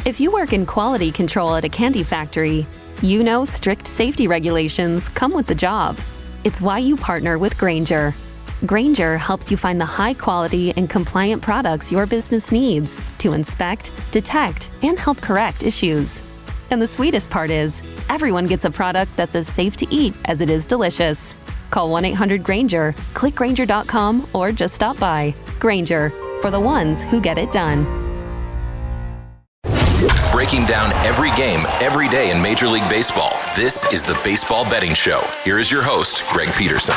If you work in quality control at a candy factory, you know strict safety regulations come with the job. It's why you partner with Grainger. Grainger helps you find the high-quality and compliant products your business needs to inspect, detect, and help correct issues. And the sweetest part is, everyone gets a product that's as safe to eat as it is delicious. Call 1-800-GRAINGER, click Grainger.com, or just stop by. Grainger, for the ones who get it done. Breaking down every game, every day in Major League Baseball, this is the Baseball Betting Show. Here is your host, Greg Peterson.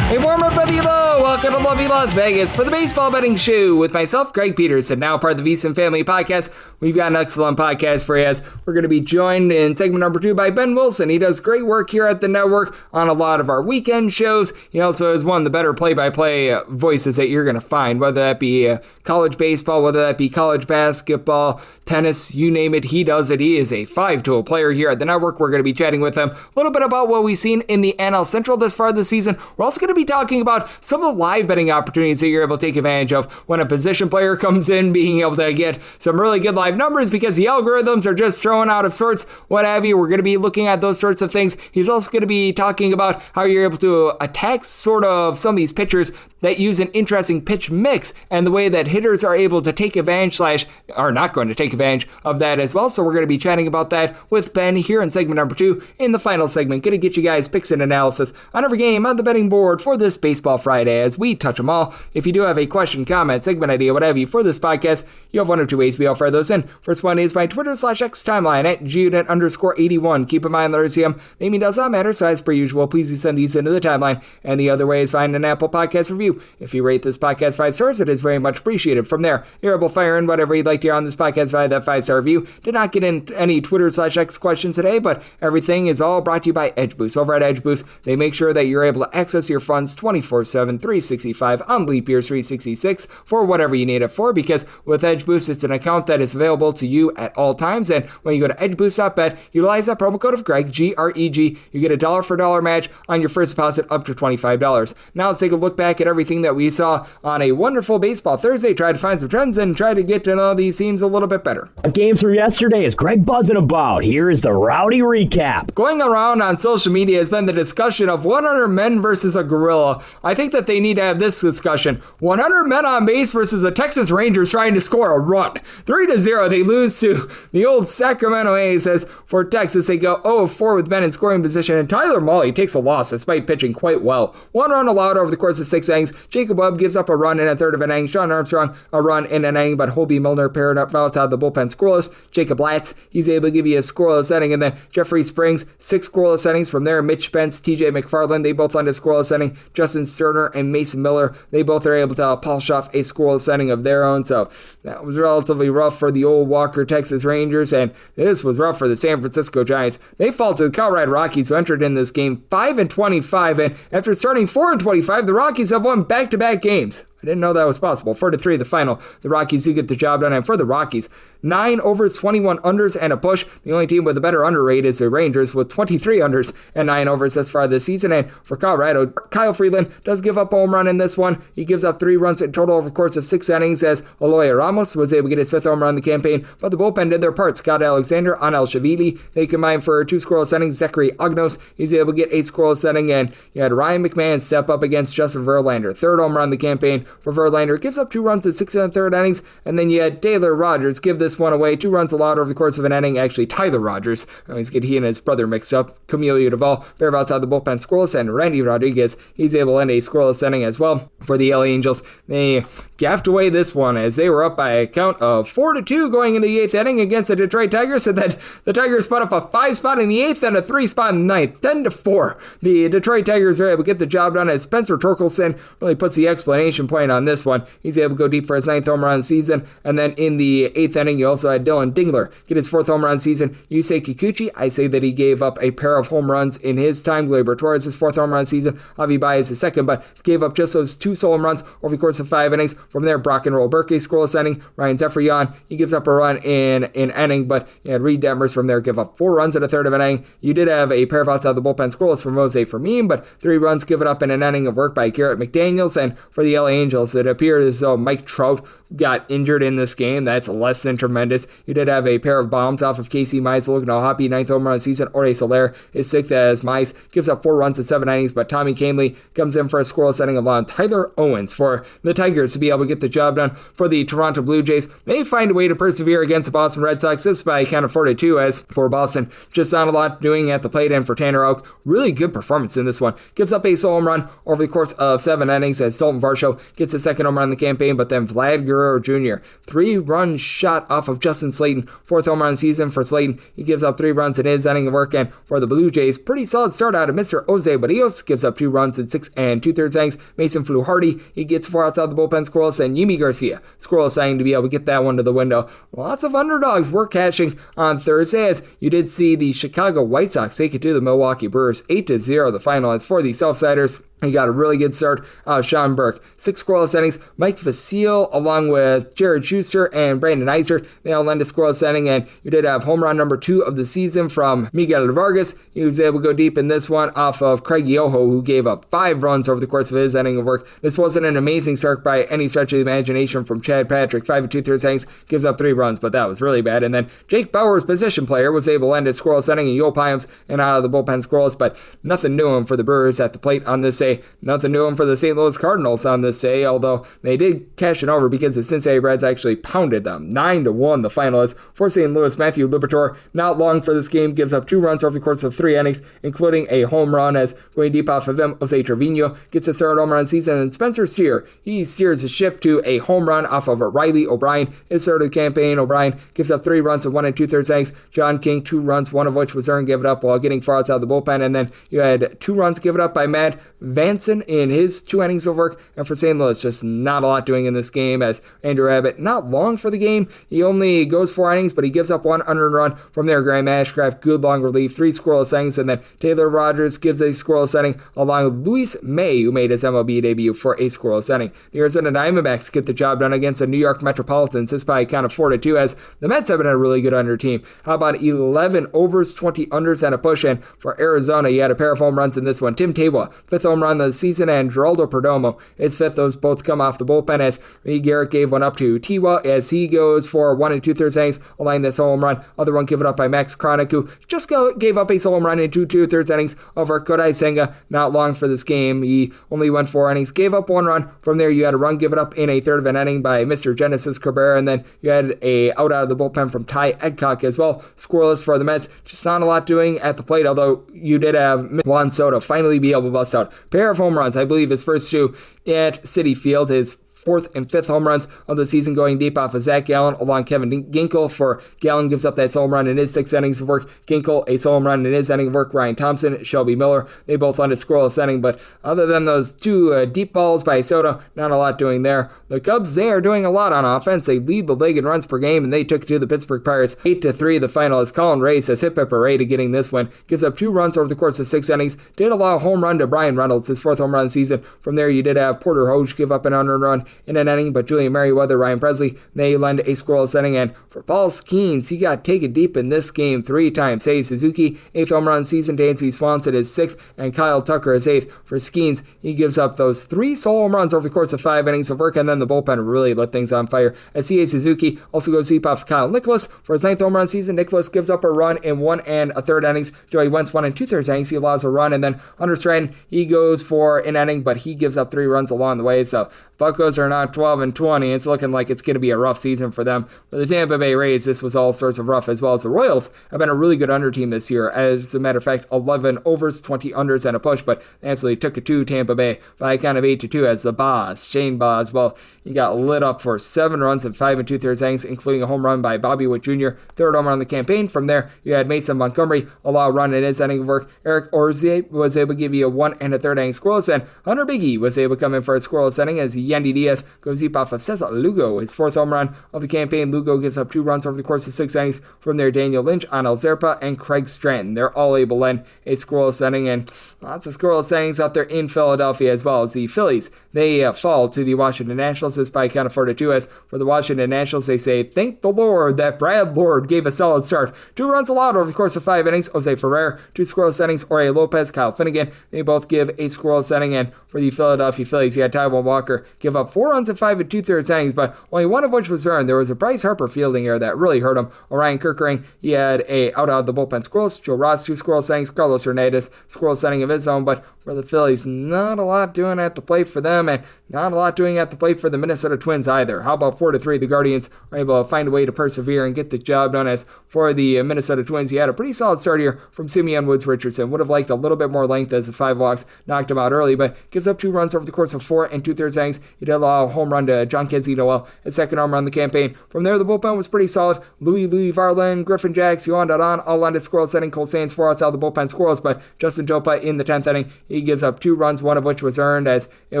Hey, warm up for the low. Welcome to lovely Las Vegas for the Baseball Betting Show with myself, Greg Peterson, now part of the VSIN Family Podcast. We've got an excellent podcast for you as we're going to be joined in segment number 2 by Ben Wilson. He does great work here at the network on a lot of our weekend shows. He also is one of the better play-by-play voices that you're going to find, whether that be college baseball, whether that be college basketball, tennis, you name it, he does it. He is a 5-tool player here at the network. We're going to be chatting with him a little bit about what we've seen in the NL Central this far this season. We're also going to be talking about some of the live betting opportunities that you're able to take advantage of when a position player comes in, being able to get some really good live numbers because the algorithms are just thrown out of sorts, what have you. We're going to be looking at those sorts of things. He's also going to be talking about how you're able to attack sort of some of these pitchers that use an interesting pitch mix and the way that hitters are able to take advantage / are not going to take advantage of that as well. So we're going to be chatting about that with Ben here in segment number 2 in the final segment. Going to get you guys picks and analysis on every game on the betting board for this Baseball Friday as we touch them all. If you do have a question, comment, segment idea, what have you for this podcast, you have one of two ways we all fire those in. First one is my Twitter /X timeline at @GUnit_81. Keep in mind, the naming does not matter, so as per usual, please do send these into the timeline. And the other way is find an Apple Podcast review. If you rate this podcast 5 stars, it is very much appreciated. From there, you're able to fire in whatever you'd like to hear on this podcast via that 5-star review. Did not get in any Twitter /X questions today, but everything is all brought to you by EdgeBoost. Over at EdgeBoost, they make sure that you're able to access your funds 24/7, 365 on leap year 366 for whatever you need it for, because with EdgeBoost, it's an account that is available to you at all times. And when you go to edgeboost.bet, utilize that promo code of Greg, G-R-E-G, you get a dollar for dollar match on your first deposit up to $25. Now let's take a look back at everything that we saw on a wonderful Baseball Thursday. Try to find some trends and try to get to know these teams a little bit better. Games from yesterday is Greg buzzing about. Here is the rowdy recap. Going around on social media has been the discussion of 100 men versus a gorilla. I think that they need to have this discussion. 100 men on base versus a Texas Rangers trying to score a run. 3-0, they lose to the old Sacramento A's. As for Texas, they go 0-4 with men in scoring position, and Tyler Mahle takes a loss despite pitching quite well. 1 run allowed over the course of 6 innings. Jacob Webb gives up a run in a third of an inning. Sean Armstrong, a run in an inning, but Hobie Milner paired up outside the bullpen scoreless. Jacob Latz, he's able to give you a scoreless inning, and then Jeffrey Springs, 6 scoreless innings from there. Mitch Spence, TJ McFarland, they both lend a scoreless inning. Justin Sterner and Mason Miller, they both are able to polish off a scoreless inning of their own. So that was relatively rough for the old Walker Texas Rangers, and this was rough for the San Francisco Giants. They fall to the Colorado Rockies, who entered in this game 5-25, and after starting 4-25, the Rockies have won back-to-back games. I didn't know that was possible. 4-3 the final. The Rockies do get the job done, and for the Rockies, 9 overs, 21 unders, and a push. The only team with a better under rate is the Rangers with 23 unders and 9 overs thus far this season. And for Colorado, Kyle Freeland does give up a home run in this one. He gives up 3 runs in total over the course of 6 innings as Eloy Ramos was able to get his 5th home run in the campaign, but the bullpen did their part. Scott Alexander, Anel Shavili, they combined for 2 scoreless innings. Zachary Ognos, he's able to get 8 scoreless innings, and you had Ryan McMahon step up against Justin Verlander. 3rd home run in the campaign for Verlander, gives up 2 runs in 6 1/3 innings, and then you had Taylor Rogers give this one away. 2 runs allowed over the course of an inning. Actually, Tyler Rogers, he's getting he and his brother mixed up. Camilo Duvall, pair outside the bullpen scoreless, and Randy Rodriguez, he's able to end a scoreless inning as well. For the LA Angels, they gaffed away this one as they were up by a count of 4-2 going into the 8th inning against the Detroit Tigers, and then the Tigers put up a 5 spot in the 8th and a 3 spot in the 9th. 10-4. The Detroit Tigers are able to get the job done as Spencer Torkelson really puts the explanation point on this one. He's able to go deep for his 9th home run season, and then in the 8th inning, you also had Dylan Dingler get his 4th home run season. Yusei Kikuchi, I say that he gave up a pair of home runs in his time. Gleyber Torres, his 4th home run season. Avi Baez, his 2nd, but gave up just those 2 solo home runs over the course of 5 innings. From there, Brock and Roll Berkey scoreless inning. Ryan Zefrian, he gives up a run in an inning, but you had Reed Detmers from there give up 4 runs in a third of an inning. You did have a pair of outside the bullpen scoreless from Jose Fermin, but 3 runs given up in an inning of work by Garrett McDaniels. And for the LA Angels, it appeared as though Mike Trout got injured in this game. That's less than tremendous. You did have a pair of bombs off of Casey Mize looking all happy. 9th home run of the season. Jorge Soler is 6th as Mize gives up 4 runs in 7 innings, but Tommy Kahnle comes in for a scoreless inning along Tyler Owens for the Tigers to be able to get the job done. For the Toronto Blue Jays, they find a way to persevere against the Boston Red Sox. This by count of 4-2, as for Boston, just not a lot doing at the plate. And for Tanner Houck, really good performance in this one. Gives up a solo home run over the course of 7 innings as Dalton Varsho gets his 2nd home run in the campaign, but then Vlad Guerrero Jr., 3-run shot off of Justin Slayton, 4th home run of the season for Slayton. He gives up 3 runs in his inning of work. And for the Blue Jays, pretty solid start out of Mr. Jose Barrios, gives up 2 runs in 6 2/3 innings. Mason Fluharty, he gets 4 outside the bullpen scoreless, and Yimi Garcia scoreless inning to be able to get that one to the window. Lots of underdogs were cashing on Thursday, as you did see the Chicago White Sox take it to the Milwaukee Brewers 8-0. The final is for the Southsiders. He got a really good start out of Sean Burke. 6 scoreless innings. Mike Vasile, along with Jared Schuster and Brandon Eisert, they all lend a scoreless inning, and you did have home run number 2 of the season from Miguel Vargas. He was able to go deep in this one off of Craig Yoho, who gave up 5 runs over the course of his inning of work. This wasn't an amazing start by any stretch of the imagination from Chad Patrick. 5 2/3 innings, gives up 3 runs, but that was really bad. And then Jake Bauer's position player was able to lend his scoreless inning, and Yul Pyams and out of the bullpen scoreless, but nothing doing for the Brewers at the plate on this day. Nothing doing for the St. Louis Cardinals on this day, although they did cash it over because the Cincinnati Reds actually pounded them. 9-1 the final is for St. Louis. Matthew Liberatore, not long for this game, gives up 2 runs over the course of 3 innings, including a home run, as going deep off of him, Jose Trevino gets his 3rd home run of the season, and Spencer Steer, he steers the ship to a home run off of Riley O'Brien, his 3rd of the campaign. O'Brien gives up 3 runs in 1 2/3 innings. John King, 2 runs, 1 of which was earned, give it up while getting far outside the bullpen, and then you had 2 runs given up by Matt Vanson in his 2 innings of work. And for St. Louis, just not a lot doing in this game, as Andrew Abbott, not long for the game. He only goes 4 innings, but he gives up 1 unearned run from there. Graham Ashcraft, good long relief, 3 scoreless innings, and then Taylor Rogers gives a scoreless inning along with Luis May, who made his MLB debut, for a scoreless inning. The Arizona Diamondbacks get the job done against the New York Metropolitans. This by a count of 4-2, as the Mets have been a really good under team. How about 11 overs, 20 unders, and a push? And for Arizona, you had a pair of home runs in this one. Tim Tebow, 5th home run of the season, and Geraldo Perdomo, his 5th. Those both come off the bullpen, as Ray Garrett gave one up to Tiwa as he goes for 1 2/3 innings, allowing this home run. Other one given up by Max Kronick, who just gave up a solo home run in 2 2/3 innings over Kodai Senga. Not long for this game. He only went 4 innings, gave up 1 run. From there, you had a run given up in a 1/3 of an inning by Mr. Genesis Cabrera, and then you had a out of the bullpen from Ty Edcock as well. Scoreless for the Mets. Just not a lot doing at the plate, although you did have Juan Soto finally be able to bust out a pair of home runs. I believe his first 2 at Citi Field. His 4th and 5th home runs of the season, going deep off of Zach Gallen along Kevin Ginkel. For Gallen gives up that solo home run in his 6 innings of work. Ginkel, a solo home run in his inning of work. Ryan Thompson, Shelby Miller, they both on a scoreless inning. But other than those 2 deep balls by Soto, not a lot doing there. The Cubs, they are doing a lot on offense. They lead the league in runs per game, and they took it to the Pittsburgh Pirates 8-3. The final is Colin Ray says hit by parade to getting this win. Gives up 2 runs over the course of 6 innings. Did allow a home run to Brian Reynolds, his 4th home run of the season. From there, you did have Porter Hoge give up an unearned run in an inning, but Julian Merriweather, Ryan Presley, they lend a scoreless inning. And for Paul Skeens, he got taken deep in this game 3 times. Seiya Suzuki, 8th home run of the season. Dansby Swanson, his 6th, and Kyle Tucker, his 8th. For Skeens, he gives up those 3 solo home runs over the course of 5 innings of work, and then the bullpen really lit things on fire. As Seiya Suzuki also goes deep off Kyle Nicholas for his 9th home run season. Nicholas gives up a run in 1 1/3 innings. Joey Wentz 1 2/3 innings. He allows a run, and then Hunter Stratton, he goes for an inning, but he gives up 3 runs along the way. So Buccos are now 12-20. It's looking like it's going to be a rough season for them. For the Tampa Bay Rays, this was all sorts of rough, as well as the Royals have been a really good under team this year. As a matter of fact, 11 overs, 20 unders, and a push, but they absolutely took it to Tampa Bay by a count of 8-2, as the boss, Shane Baz, well, he got lit up for 7 runs in 5 2/3 innings, including a home run by Bobby Witt Jr., 3rd home run on the campaign. From there, you had Mason Montgomery allow a run in his inning of work. Eric Orzier was able to give you a 1 1/3 inning scoreless, and Hunter Biggie was able to come in for a scoreless inning as Yandy Diaz goes deep off of Seth Lugo, his 4th home run of the campaign. Lugo gives up 2 runs over the course of 6 innings. From there, Daniel Lynch, Anel Zerpa, and Craig Stratton, they're all able to lend a scoreless inning, and lots of scoreless innings out there in Philadelphia, as well as the Phillies. they fall to the Washington Nationals. It's by a count of 4-2. As for the Washington Nationals, they say, thank the Lord that Brad Lord gave a solid start. 2 runs allowed over the course of 5 innings. Jose Ferrer, 2 scoreless innings. Jorge Lopez, Kyle Finnegan, they both give a scoreless inning. And for the Philadelphia Phillies, you had Taijuan Walker give up 4 runs in 5 2/3 innings, but only one of which was earned. There was a Bryce Harper fielding error that really hurt him. Orion Kirkering, he had a out of the bullpen scoreless. Joe Ross, 2 scoreless innings. Carlos Hernandez, scoreless inning of his own. But for the Phillies, not a lot doing at the plate for them, and not a lot doing at the plate for the Minnesota Twins either. How about 4-3? The Guardians are able to find a way to persevere and get the job done. As for the Minnesota Twins, he had a pretty solid start here from Simeon Woods Richardson. Would have liked a little bit more length as the 5 walks knocked him out early, but gives up 2 runs over the course of 4 2/3 innings. He did allow a home run to John Kenzie Noel, his second home run of the campaign. From there, the bullpen was pretty solid. Louis Varlin, Griffin Jacks, Yohan Dadan, all lined a scoreless inning. Cole Sands, 4 outs out of the bullpen scoreless, but Justin Jopa in the 10th inning, he gives up 2 runs, one of which was earned, as it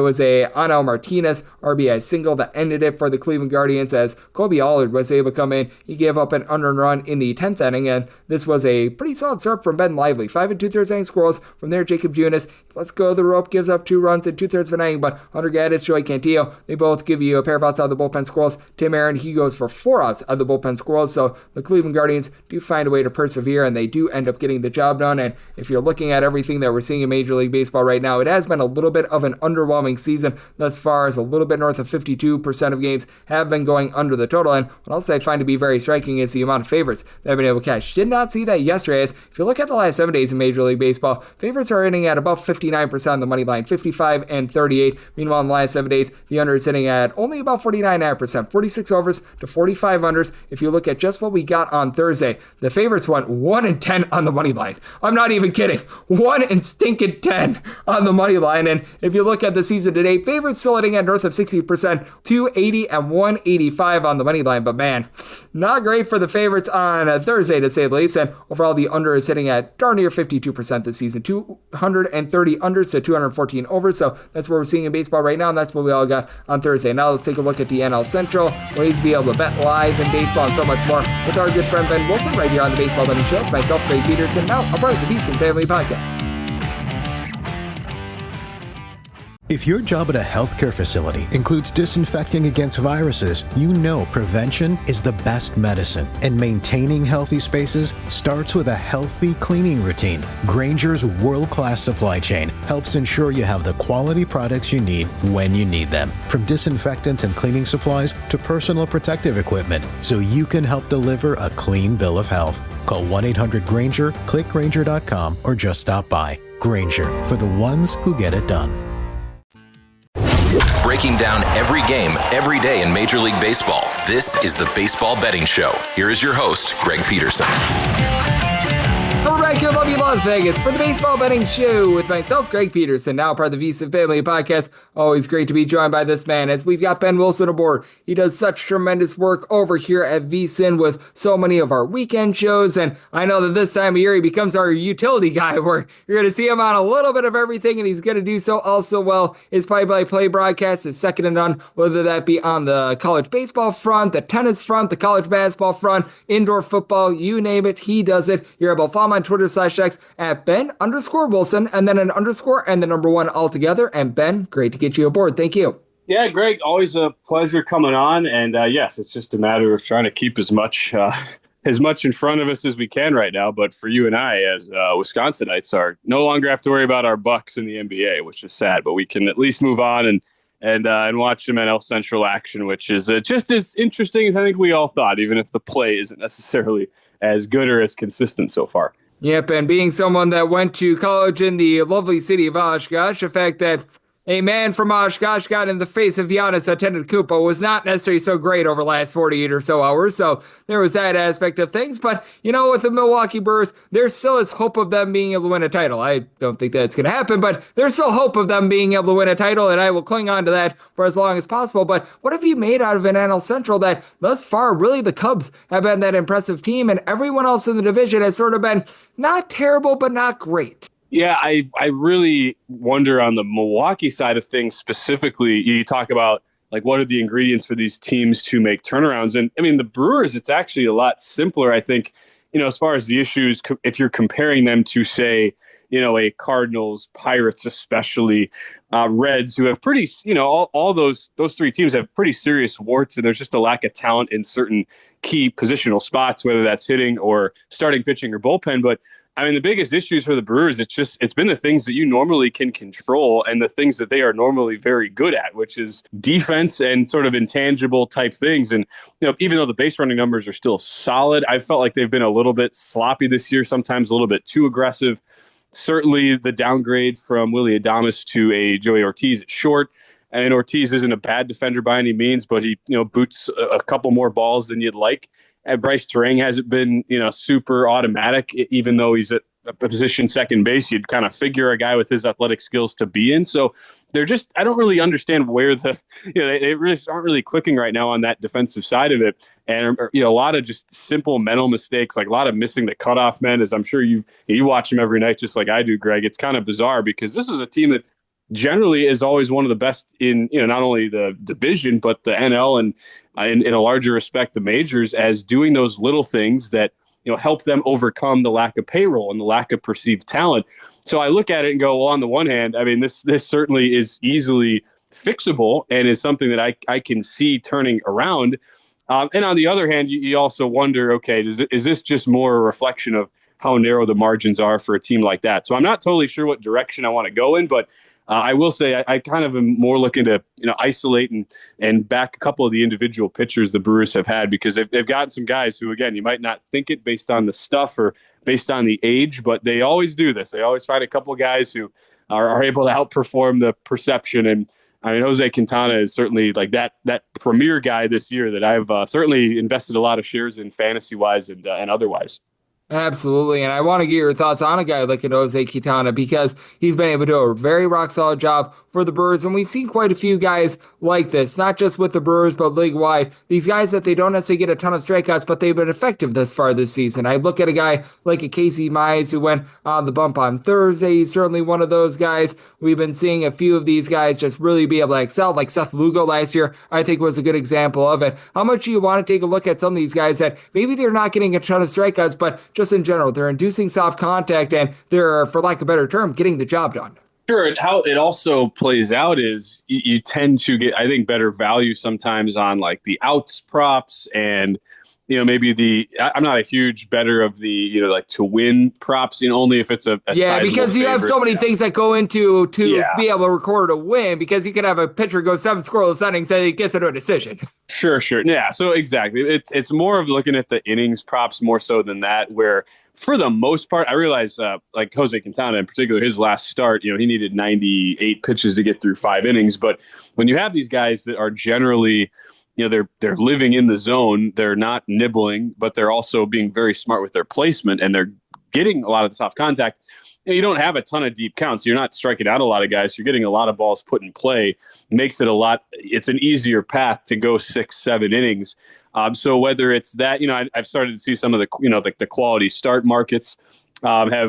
was a Anel Martinez RBI single that ended it for the Cleveland Guardians. As Kobe Allard was able to come in, he gave up an unearned run in the 10th inning, and this was a pretty solid start from Ben Lively. 5 2/3 innings scoreless. From there, Jacob Junis, let's go the rope, gives up 2 runs in 2/3 of an inning, but Hunter Gaddis, Joey Cantillo, they both give you a pair of outs out of the bullpen scoreless. Tim Aaron, he goes for 4 outs out of the bullpen scoreless, so the Cleveland Guardians do find a way to persevere, and they do end up getting the job done. And if you're looking at everything that we're seeing in Major League Baseball right now, it has been a little bit of an underwhelming season thus far, as a little bit north of 52% of games have been going under the total. And what else I find to be very striking is the amount of favorites that have been able to catch. Did not see that yesterday, as if you look at the last 7 days in Major League Baseball, favorites are hitting at about 59% on the money line, 55 and 38. Meanwhile, in the last 7 days, the under is hitting at only about 49.5%, 46 overs to 45 unders. If you look at just what we got on Thursday, the favorites went 1-10 on the money line. I'm not even kidding. 1-10 on the money line. And if you look at the season today, favorites still hitting at north of 60%, 280 and 185 on the money line. But man, not great for the favorites on Thursday, to say the least. And overall, the under is hitting at darn near 52% this season, 230 unders to 214 overs. So that's what we're seeing in baseball right now, and that's what we all got on Thursday. Now let's take a look at the NL Central, ways to be able to bet live in baseball and so much more with our good friend Ben Wilson right here on the Baseball Betting Show. It's myself, Greg Peterson, now a part of the VSIN Family Podcast. If your job at a healthcare facility includes disinfecting against viruses, you know prevention is the best medicine, and maintaining healthy spaces starts with a healthy cleaning routine. Grainger's world-class supply chain helps ensure you have the quality products you need when you need them, from disinfectants and cleaning supplies to personal protective equipment, so you can help deliver a clean bill of health. Call 1-800-GRAINGER, click Grainger.com, or just stop by. Grainger, for the ones who get it done. Breaking down every game, every day in Major League Baseball. This is the Baseball Betting Show. Here is your host, Greg Peterson. We're back here in lovely Las Vegas for the Baseball Betting Show with myself, Greg Peterson, now part of the VSIN Family Podcast. Always great to be joined by this man, as we've got Ben Wilson aboard. He does such tremendous work over here at VSIN with so many of our weekend shows, and I know that this time of year he becomes our utility guy, where you're going to see him on a little bit of everything, and he's going to do so also well. His play-by-play broadcast is second to none, whether that be on the college baseball front, the tennis front, the college basketball front, indoor football, you name it, he does it. You're able to follow him on Twitter/X at Ben_Wilson, and then an underscore and the number 1 altogether. And Ben, great to get you aboard. Thank you. Yeah, Greg, always a pleasure coming on. And yes, it's just a matter of trying to keep as much in front of us as we can right now. But for you and I, as Wisconsinites, are no longer have to worry about our Bucks in the NBA, which is sad. But we can at least move on and watch some NL Central action, which is just as interesting as I think we all thought, even if the play isn't necessarily as good or as consistent so far. Yep, and being someone that went to college in the lovely city of Oshkosh, the fact that a man from Oshkosh got in the face of Giannis Antetokounmpo was not necessarily so great over the last 48 or so hours, so there was that aspect of things. But, you know, with the Milwaukee Brewers, there still is hope of them being able to win a title. I don't think that's going to happen, but there's still hope of them being able to win a title, and I will cling on to that for as long as possible. But what have you made out of an NL Central that thus far, really the Cubs have been that impressive team, and everyone else in the division has sort of been not terrible, but not great? Yeah, I really wonder on the Milwaukee side of things specifically. You talk about, like, what are the ingredients for these teams to make turnarounds? And I mean, the Brewers, it's actually a lot simpler, I think, you know, as far as the issues, if you're comparing them to, say, a Cardinals, Pirates, especially Reds, who have pretty, all those three teams have pretty serious warts, and there's just a lack of talent in certain key positional spots, whether that's hitting or starting pitching or bullpen. But I mean, the biggest issues for the Brewers, it's been the things that you normally can control and the things that they are normally very good at, which is defense and sort of intangible type things. And, even though the base running numbers are still solid, I felt like they've been a little bit sloppy this year, sometimes a little bit too aggressive. Certainly the downgrade from Willy Adames to a Joey Ortiz at short. And Ortiz isn't a bad defender by any means, but he, boots a couple more balls than you'd like. And Bryce Terang hasn't been, super automatic, even though he's at a position second base. You'd kind of figure a guy with his athletic skills to be in. So they're just, I don't really understand where they really aren't really clicking right now on that defensive side of it. And, a lot of just simple mental mistakes, like a lot of missing the cutoff men, as I'm sure you watch them every night, just like I do, Greg. It's kind of bizarre because this is a team that generally is always one of the best in, not only the division, but the NL and in a larger respect, the majors, as doing those little things that, help them overcome the lack of payroll and the lack of perceived talent. So I look at it and go, well, on the one hand, I mean, this certainly is easily fixable and is something that I can see turning around. And on the other hand, you also wonder, okay, is this just more a reflection of how narrow the margins are for a team like that? So I'm not totally sure what direction I want to go in, but I will say I kind of am more looking to isolate and back a couple of the individual pitchers the Brewers have had, because they've gotten some guys who, again, you might not think it based on the stuff or based on the age, but they always do this. They always find a couple of guys who are able to outperform the perception. And I mean, Jose Quintana is certainly like that premier guy this year that I've certainly invested a lot of shares in fantasy wise and otherwise. Absolutely, and I want to get your thoughts on a guy like Jose Quintana, because he's been able to do a very rock-solid job for the Brewers, and we've seen quite a few guys like this, not just with the Brewers, but league-wide. These guys that they don't necessarily get a ton of strikeouts, but they've been effective thus far this season. I look at a guy like a Casey Mize who went on the bump on Thursday. He's certainly one of those guys. We've been seeing a few of these guys just really be able to excel, like Seth Lugo last year, I think was a good example of it. How much do you want to take a look at some of these guys that maybe they're not getting a ton of strikeouts, but just in general, they're inducing soft contact and they're, for lack of a better term, getting the job done? Sure. And how it also plays out is you tend to get, I think, better value sometimes on like the outs props and, maybe I'm not a huge better of the, like to win props, only if it's a because you have so many things that go into be able to record a win, because you could have a pitcher go 7 scoreless innings and he gets into a decision. Sure. Yeah. So exactly. It's more of looking at the innings props more so than that, where for the most part, I realize like Jose Quintana in particular, his last start, he needed 98 pitches to get through 5 innings. But when you have these guys that are generally, they're living in the zone, they're not nibbling, but they're also being very smart with their placement and they're getting a lot of the soft contact. You don't have a ton of deep counts. You're not striking out a lot of guys. You're getting a lot of balls put in play. Makes it it's an easier path to go 6-7 innings. So whether it's that, I've started to see some of the, like the quality start markets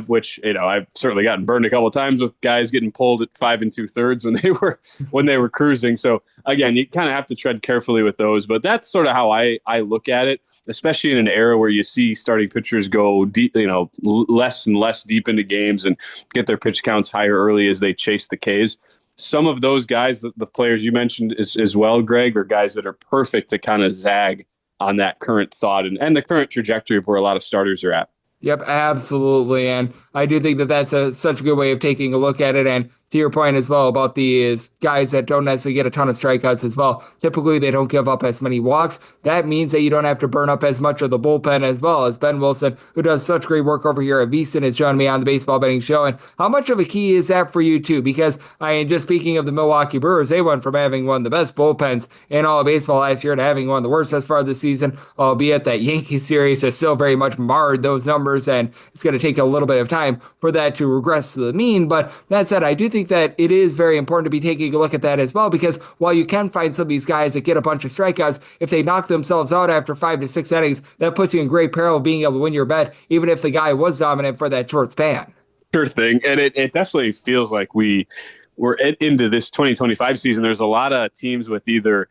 which I've certainly gotten burned a couple of times with guys getting pulled at 5 2/3 when they were cruising. So again, you kind of have to tread carefully with those, but that's sort of how I look at it, especially in an era where you see starting pitchers go deep, less and less deep into games and get their pitch counts higher early as they chase the Ks. Some of those guys, the players you mentioned as well, Greg, are guys that are perfect to kind of zag on that current thought and the current trajectory of where a lot of starters are at. Yep, absolutely. And I do think that that's such a good way of taking a look at it. And to your point as well about these guys that don't necessarily get a ton of strikeouts as well, typically they don't give up as many walks. That means that you don't have to burn up as much of the bullpen as well, as Ben Wilson, who does such great work over here at VSIN, has joined me on the Baseball Betting Show. And how much of a key is that for you too? Because just speaking of the Milwaukee Brewers, they went from having one of the best bullpens in all of baseball last year to having one of the worst as far this season, albeit that Yankees series has still very much marred those numbers, and it's going to take a little bit of time for that to regress to the mean. But that said, I do think that it is very important to be taking a look at that as well, because while you can find some of these guys that get a bunch of strikeouts, if they knock themselves out after 5 to 6 innings, that puts you in great peril of being able to win your bet, even if the guy was dominant for that short span. Sure thing. And it definitely feels like we're into this 2025 season. There's a lot of teams with either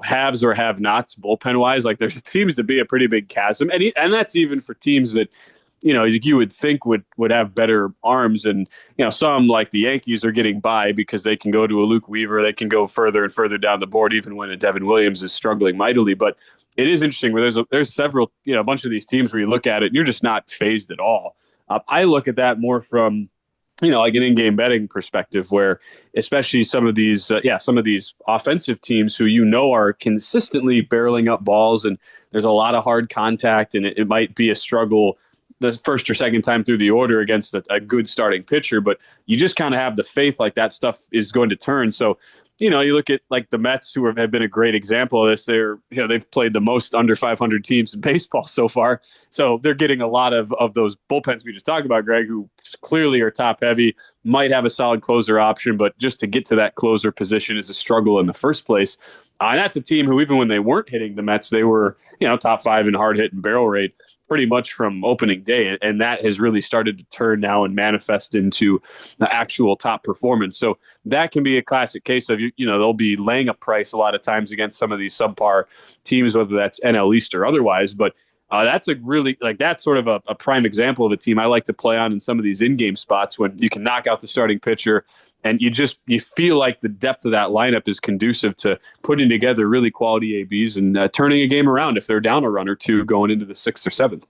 haves or have-nots bullpen-wise. Like there seems to be a pretty big chasm. And that's even for teams that you would think would have better arms. And, some like the Yankees are getting by because they can go to a Luke Weaver. They can go further and further down the board, even when a Devin Williams is struggling mightily. But it is interesting where there's several, a bunch of these teams where you look at it and you're just not phased at all. I look at that more from, like an in-game betting perspective, where especially some of these offensive teams who are consistently barreling up balls, and there's a lot of hard contact, and it might be a struggle the first or second time through the order against a good starting pitcher, but you just kind of have the faith like that stuff is going to turn. So, you look at like the Mets, who have been a great example of this. They've played the most under 500 teams in baseball so far. So they're getting a lot of those bullpens we just talked about, Greg, who clearly are top heavy, might have a solid closer option, but just to get to that closer position is a struggle in the first place. And that's a team who, even when they weren't hitting the Mets, they were, top 5 in hard hit and barrel rate pretty much from opening day. And that has really started to turn now and manifest into the actual top performance. So that can be a classic case of, they'll be laying a price a lot of times against some of these subpar teams, whether that's NL East or otherwise. But that's a really, that's sort of a prime example of a team I like to play on in some of these in-game spots when you can knock out the starting pitcher. And you feel like the depth of that lineup is conducive to putting together really quality ABs and turning a game around if they're down a run or two going into the 6th or 7th.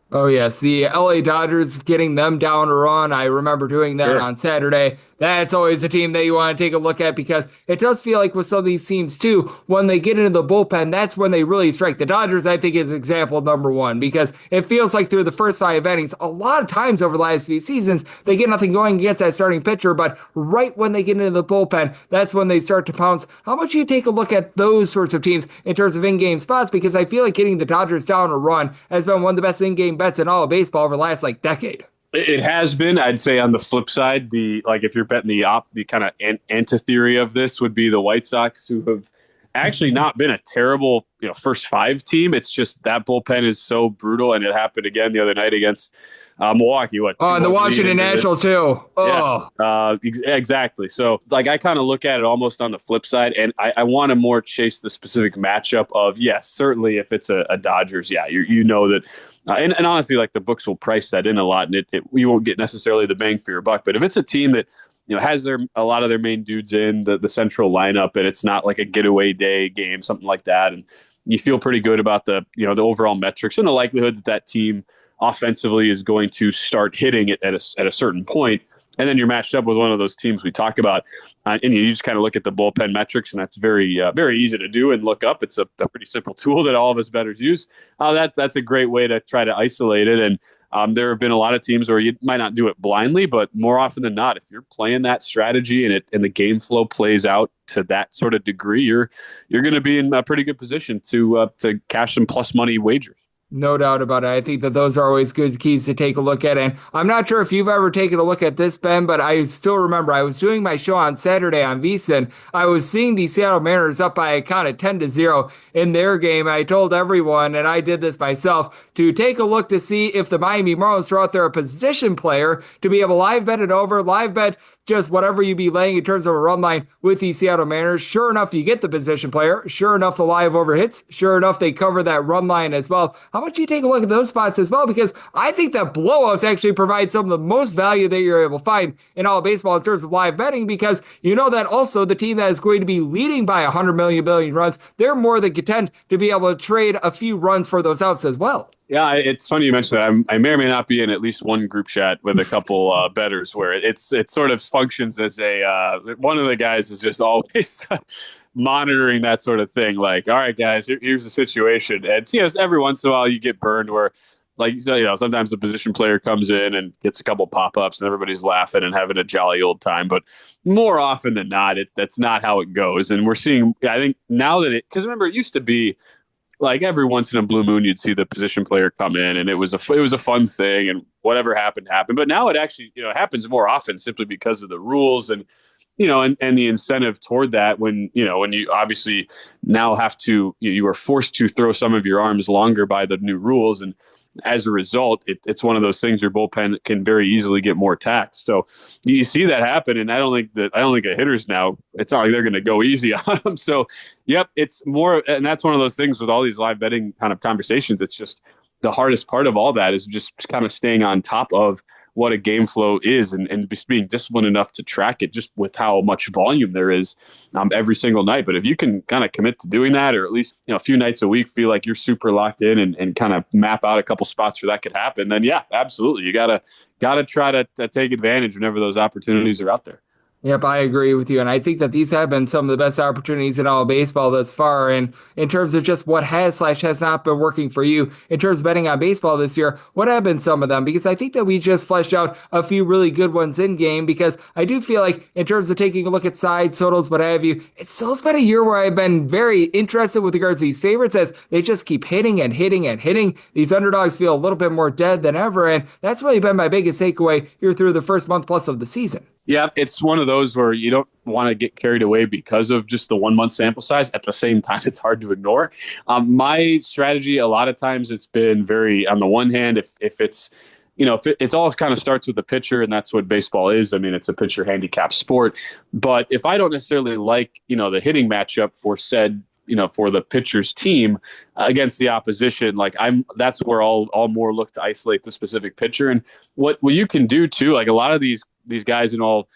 Oh, yes. The LA Dodgers getting them down a run. I remember doing that on Saturday. That's always a team that you want to take a look at, because it does feel like with some of these teams, too, when they get into the bullpen, that's when they really strike. The Dodgers, I think, is example number one, because it feels like through the first 5 innings, a lot of times over the last few seasons, they get nothing going against that starting pitcher, but right when they get into the bullpen, that's when they start to pounce. How much do you take a look at those sorts of teams in terms of in-game spots? Because I feel like getting the Dodgers down a run has been one of the best in-game bets in all of baseball over the last decade. It has been. I'd say on the flip side, if you're betting the kind of anti-theory of this would be the White Sox, who have actually not been a terrible first 5 team. It's just that bullpen is so brutal, and it happened again the other night against Milwaukee. And the Washington Nationals too. Oh, yeah, exactly. So I kind of look at it almost on the flip side, and I want to more chase the specific matchup of, yes, certainly if it's a Dodgers, you know that. And honestly, the books will price that in a lot, and you won't get necessarily the bang for your buck. But if it's a team that has a lot of their main dudes in the central lineup, and it's not like a getaway day game, something like that, and you feel pretty good about the the overall metrics and the likelihood that team offensively is going to start hitting it at a certain point. And then you're matched up with one of those teams we talk about, and you just kind of look at the bullpen metrics, and that's very easy to do and look up. It's a pretty simple tool that all of us bettors use. That's a great way to try to isolate it. And there have been a lot of teams where you might not do it blindly, but more often than not, if you're playing that strategy and the game flow plays out to that sort of degree, you're going to be in a pretty good position to cash some plus money wagers. No doubt about it. I think that those are always good keys to take a look at. And I'm not sure if you've ever taken a look at this, Ben, but I still remember I was doing my show on Saturday on VSIN. I was seeing the Seattle Mariners up by a count of 10-0 in their game. I told everyone, and I did this myself, to take a look to see if the Miami Marlins throw out there a position player to be able to live bet it over, live bet just whatever you be laying in terms of a run line with the Seattle Mariners. Sure enough, you get the position player. Sure enough, the live over hits. Sure enough, they cover that run line as well. How about you take a look at those spots as well? Because I think that blowouts actually provide some of the most value that you're able to find in all of baseball in terms of live betting, because you know that also the team that is going to be leading by 100 billion runs, they're more than content to be able to trade a few runs for those outs as well. Yeah, it's funny you mentioned that. I may or may not be in at least one group chat with a couple bettors where it sort of functions as one of the guys is just always monitoring that sort of thing. All right, guys, here's the situation. And every once in a while you get burned where, sometimes the position player comes in and gets a couple pop-ups and everybody's laughing and having a jolly old time. But more often than not, that's not how it goes. And we're seeing, I think now that because remember, it used to be, every once in a blue moon, you'd see the position player come in, and it was a fun thing, and whatever happened. But now it actually, happens more often simply because of the rules and the incentive toward that. When you obviously now have to, you are forced to throw some of your arms longer by the new rules, and as a result, it's one of those things your bullpen can very easily get more taxed. So you see that happen, and I don't think the hitters now, it's not like they're going to go easy on them. So, yep, it's more, and that's one of those things with all these live betting kind of conversations. It's just the hardest part of all that is just kind of staying on top of what a game flow is and just being disciplined enough to track it just with how much volume there is every single night. But if you can kind of commit to doing that, or at least a few nights a week, feel like you're super locked in and kind of map out a couple spots where that could happen, then yeah, absolutely. You gotta try to take advantage whenever those opportunities are out there. Yep, I agree with you. And I think that these have been some of the best opportunities in all of baseball thus far. And in terms of just what has not been working for you in terms of betting on baseball this year, what have been some of them? Because I think that we just fleshed out a few really good ones in game, because I do feel like in terms of taking a look at sides, totals, what have you, it's still been a year where I've been very interested with regards to these favorites as they just keep hitting and hitting and hitting. These underdogs feel a little bit more dead than ever. And that's really been my biggest takeaway here through the first month plus of the season. Yeah, it's one of those where you don't want to get carried away because of just the 1 month sample size. At the same time, it's hard to ignore. My strategy, a lot of times, it's been very, on the one hand, if it's, if it all kind of starts with the pitcher, and that's what baseball is. I mean, it's a pitcher handicap sport. But if I don't necessarily like, the hitting matchup for said, for the pitcher's team against the opposition, that's where I'll more look to isolate the specific pitcher. And what you can do too, like a lot of these guys and all,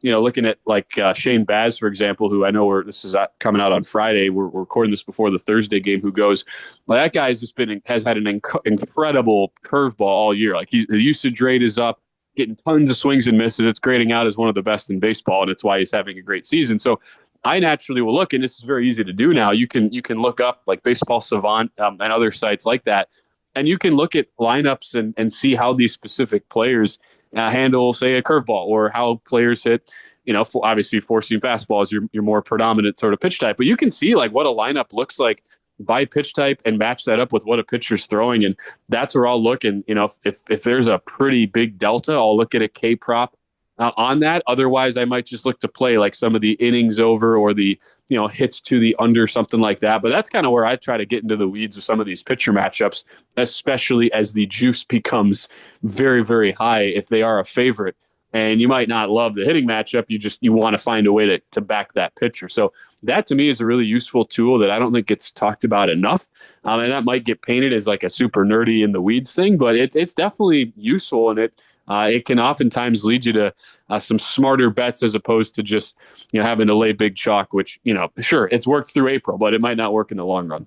looking at Shane Baz, for example, who I know this is coming out on Friday. We're recording this before the Thursday game. Who goes? Well, that guy has had an incredible curveball all year. Like the usage rate is up, getting tons of swings and misses. It's grading out as one of the best in baseball, and it's why he's having a great season. So I naturally will look, and this is very easy to do now. You can look up like Baseball Savant and other sites like that, and you can look at lineups and see how these specific players handle, say, a curveball, or how players hit, obviously four-seam fastball is your more predominant sort of pitch type. But you can see like what a lineup looks like by pitch type and match that up with what a pitcher's throwing. And that's where I'll look. And, if there's a pretty big delta, I'll look at a K prop on that. Otherwise, I might just look to play like some of the innings over or the, hits to the under, something like that. But that's kind of where I try to get into the weeds of some of these pitcher matchups, especially as the juice becomes very, very high if they are a favorite. And you might not love the hitting matchup. You want to find a way to back that pitcher. So that to me is a really useful tool that I don't think gets talked about enough. And that might get painted as like a super nerdy in the weeds thing, but it's definitely useful, and it can oftentimes lead you to some smarter bets as opposed to just having to lay big chalk, which sure, it's worked through April, but it might not work in the long run.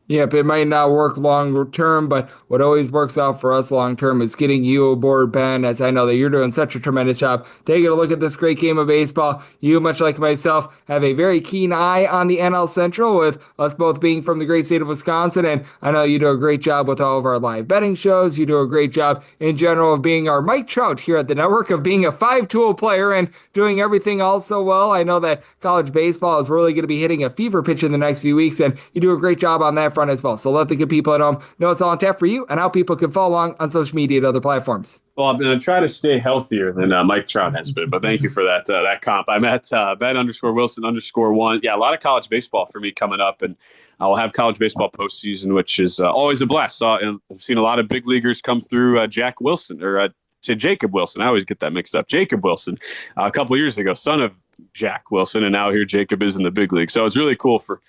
Yep, it might not work long term, but what always works out for us long term is getting you aboard, Ben, as I know that you're doing such a tremendous job taking a look at this great game of baseball. You, much like myself, have a very keen eye on the NL Central, with us both being from the great state of Wisconsin, and I know you do a great job with all of our live betting shows. You do a great job in general of being our Mike Trout here at the network, of being a five-tool player and doing everything all so well. I know that college baseball is really going to be hitting a fever pitch in the next few weeks, and you do a great job on that front as well. So let the good people at home know it's all on tap for you and how people can follow along on social media and other platforms. Well, I'm going to try to stay healthier than Mike Trout has been, but thank you for that comp. I'm at Ben_Wilson_1. Yeah, a lot of college baseball for me coming up, and I'll have college baseball postseason, which is always a blast. I've seen a lot of big leaguers come through. Jacob Wilson. I always get that mixed up. Jacob Wilson, a couple of years ago, son of Jack Wilson, and now here Jacob is in the big league. So it's really cool for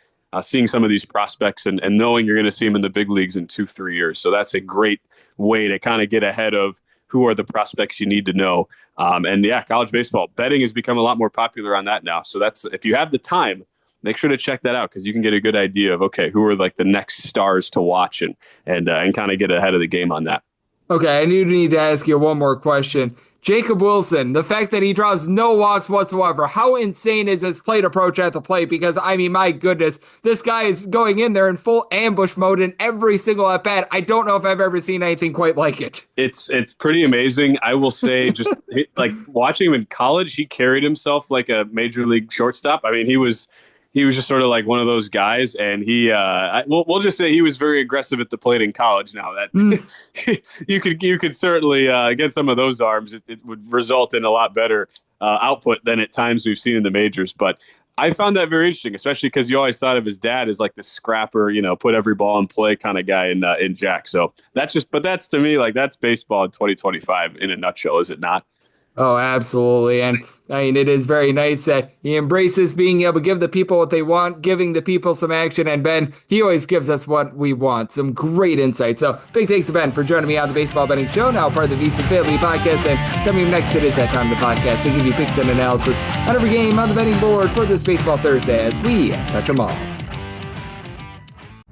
seeing some of these prospects and knowing you're going to see them in the big leagues in 2-3 years. So that's a great way to kind of get ahead of who are the prospects you need to know. And yeah, college baseball betting has become a lot more popular on that now. So that's, if you have the time, make sure to check that out, because you can get a good idea of, okay, who are like the next stars to watch and kind of get ahead of the game on that. Okay, I do need to ask you one more question. Jacob Wilson, the fact that he draws no walks whatsoever, how insane is his plate approach at the plate? Because, I mean, my goodness, this guy is going in there in full ambush mode in every single at-bat. I don't know if I've ever seen anything quite like it. It's pretty amazing. I will say, just like watching him in college, he carried himself like a major league shortstop. I mean, he was just sort of like one of those guys, and we'll just say he was very aggressive at the plate in college. Now that you could certainly get some of those arms, it would result in a lot better output than at times we've seen in the majors. But I found that very interesting, especially because you always thought of his dad as like the scrapper, put every ball in play kind of guy in Jack. So that's to me, like, that's baseball in 2025 in a nutshell, is it not? Oh, absolutely. And I mean, it is very nice that he embraces being able to give the people what they want, giving the people some action. And Ben, he always gives us what we want. Some great insight. So big thanks to Ben for joining me on the Baseball Betting Show, now part of the VSIN Family Podcast. And coming next, it is that time of the podcast to give you picks and analysis on every game on the betting board for this Baseball Thursday as we touch them all.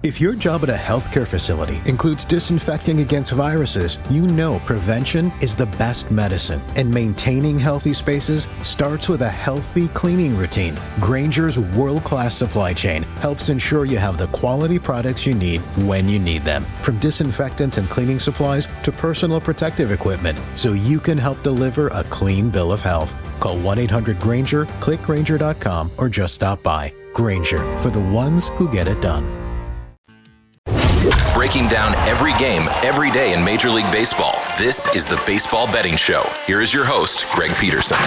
If your job at a healthcare facility includes disinfecting against viruses, you know prevention is the best medicine. And maintaining healthy spaces starts with a healthy cleaning routine. Grainger's world-class supply chain helps ensure you have the quality products you need when you need them. From disinfectants and cleaning supplies to personal protective equipment, so you can help deliver a clean bill of health. Call 1-800-GRAINGER, click Grainger.com, or just stop by. Grainger, for the ones who get it done. Breaking down every game, every day in Major League Baseball, this is the Baseball Betting Show. Here is your host, Greg Peterson.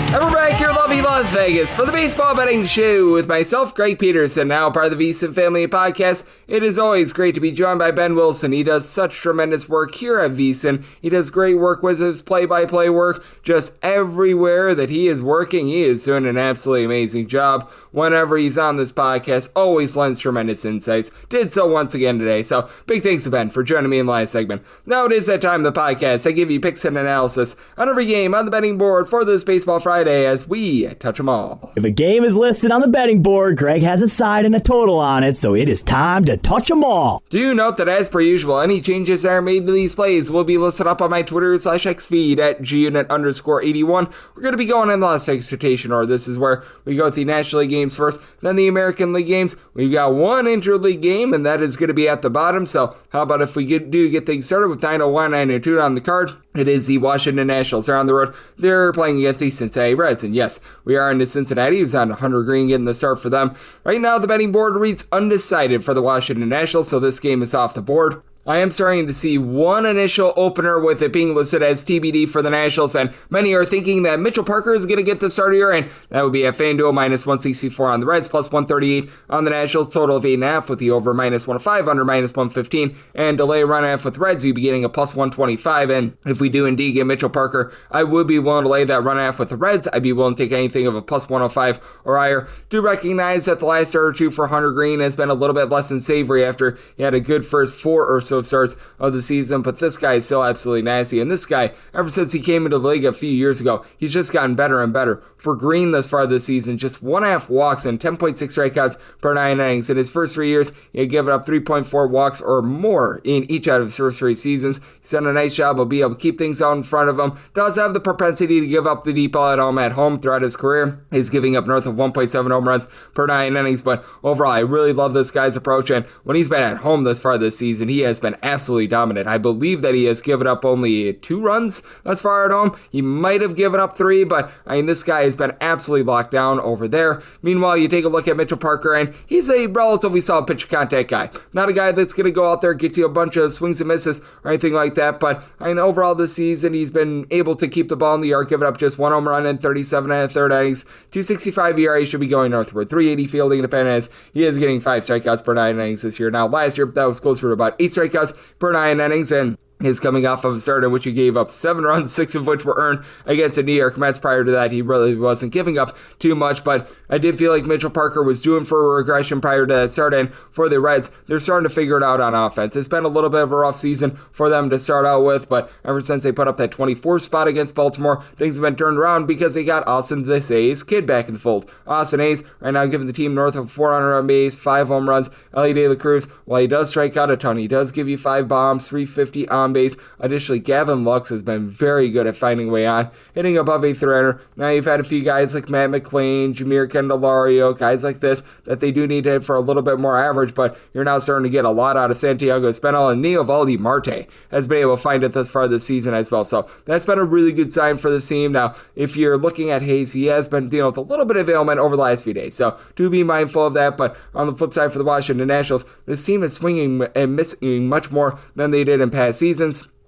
And we're back here in lovely Las Vegas for the Baseball Betting Show with myself, Greg Peterson, now part of the VSIN Family Podcast. It is always great to be joined by Ben Wilson. He does such tremendous work here at VSIN. He does great work with his play-by-play work. Just everywhere that he is working, he is doing an absolutely amazing job. Whenever he's on this podcast, always lends tremendous insights. Did so once again today. So big thanks to Ben for joining me in the last segment. Now it is that time of the podcast. I give you picks and analysis on every game on the betting board for this Baseball Friday as we touch them all. If a game is listed on the betting board, Greg has a side and a total on it, so it is time to touch them all. Do note that as per usual, any changes that are made to these plays will be listed up on my Twitter/X feed at gunit_81. We're going to be going in the Las Vegas rotation order. This is where we go with the National League games first, then the American League games. We've got one interleague game, and that is going to be at the bottom. So how about if we do get things started with 901, 902 on the card? It is the Washington Nationals. They're on the road. They're playing against the Cincinnati Reds. And yes, we are into Cincinnati. Who's on Hunter Green getting the start for them. Right now, the betting board reads undecided for the Washington Nationals, so this game is off the board. I am starting to see one initial opener with it being listed as TBD for the Nationals, and many are thinking that Mitchell Parker is going to get the start here, and that would be at FanDuel -164 on the Reds, +138 on the Nationals, total of 8.5 with the over -105, under -115, and delay run half with Reds, we'd be getting a +125, and if we do indeed get Mitchell Parker, I would be willing to lay that run half with the Reds. I'd be willing to take anything of a +105 or higher. Do recognize that the last start or two for Hunter Green has been a little bit less than savory after he had a good first 4 or so starts of the season, but this guy is still absolutely nasty. And this guy, ever since he came into the league a few years ago, he's just gotten better and better. For Green thus far this season, just 1.5 walks and 10.6 strikeouts per 9 innings. In his first 3 years, he had given up 3.4 walks or more in each out of his first 3 seasons. He's done a nice job of being able to keep things out in front of him. Does have the propensity to give up the deep ball at home throughout his career. He's giving up north of 1.7 home runs per 9 innings, but overall, I really love this guy's approach. And when he's been at home thus far this season, he has been absolutely dominant. I believe that he has given up only 2 runs thus far at home. He might have given up 3, but I mean, this guy has been absolutely locked down over there. Meanwhile, you take a look at Mitchell Parker, and he's a relatively solid pitch contact guy. Not a guy that's going to go out there, get you a bunch of swings and misses or anything like that, but I mean, overall this season, he's been able to keep the ball in the yard, giving up just 1 home run in 37 and a third innings. 265 ERA should be going northward. 380 fielding independence. He is getting 5 strikeouts per 9 innings this year. Now, last year, that was closer to about 8 strikeouts per 9 innings, and is coming off of a start in which he gave up 7 runs, 6 of which were earned against the New York Mets. Prior to that, he really wasn't giving up too much, but I did feel like Mitchell Parker was due for a regression prior to that start, and for the Reds, they're starting to figure it out on offense. It's been a little bit of a rough season for them to start out with, but ever since they put up that 24th spot against Baltimore, things have been turned around because they got Austin this A's kid back in the fold. Austin A's right now giving the team north of 400 on base, 5 home runs. Ellie De La Cruz, while he does strike out a ton, he does give you 5 bombs, 350 on base. Additionally, Gavin Lux has been very good at finding a way on, hitting above a 300. Now you've had a few guys like Matt McClain, Jameer Candelario, guys like this that they do need to hit for a little bit more average, but you're now starting to get a lot out of Santiago Espinal, and Neovaldi Marte has been able to find it thus far this season as well. So that's been a really good sign for the team. Now, if you're looking at Hayes, he has been dealing with a little bit of ailment over the last few days, so do be mindful of that. But on the flip side for the Washington Nationals, this team is swinging and missing much more than they did in past seasons.